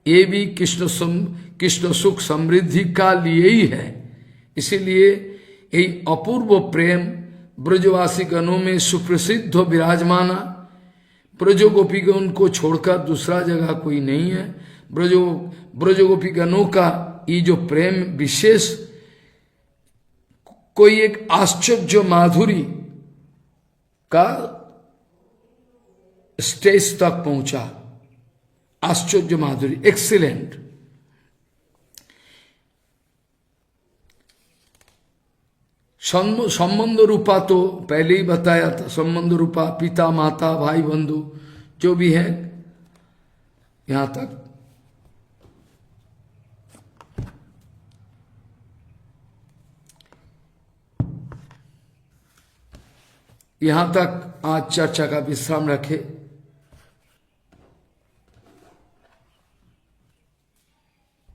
ये भी कृष्ण सुख समृद्धि का लिए ही है। इसीलिए यही अपूर्व प्रेम ब्रजवासी गणों में सुप्रसिद्ध विराजमाना, ब्रज गोपी गण को छोड़कर दूसरा जगह कोई नहीं है। ब्रज गोपी गणों का ये जो प्रेम विशेष कोई एक आश्चर्य माधुरी का स्टेज तक पहुंचा। आश्चर्य माधुरी, एक्सीलेंट। संबंध रूपा तो पहले ही बताया था, संबंध रूपा पिता माता भाई बंधु जो भी है, यहां तक आज चर्चा का विश्राम रखे।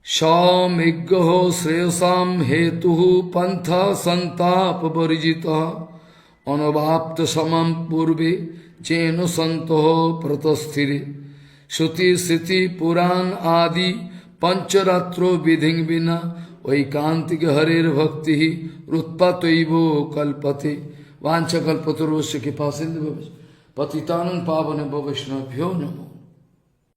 सौमिग्गो श्रेयसाम हेतु पंथ संताप वर्जित अनवाप्त समम पूर्वे चेन संतो प्रतस्थिर श्रुति स्थिति पुराण आदि पंचरात्रो विधि बिना वैकांतिक हरेर भक्ति उत्पत्तो कल्पते वांछकल्पतरुस्य कृपा सिंधु पतितानं पावन वैष्णवभ्यो नमो।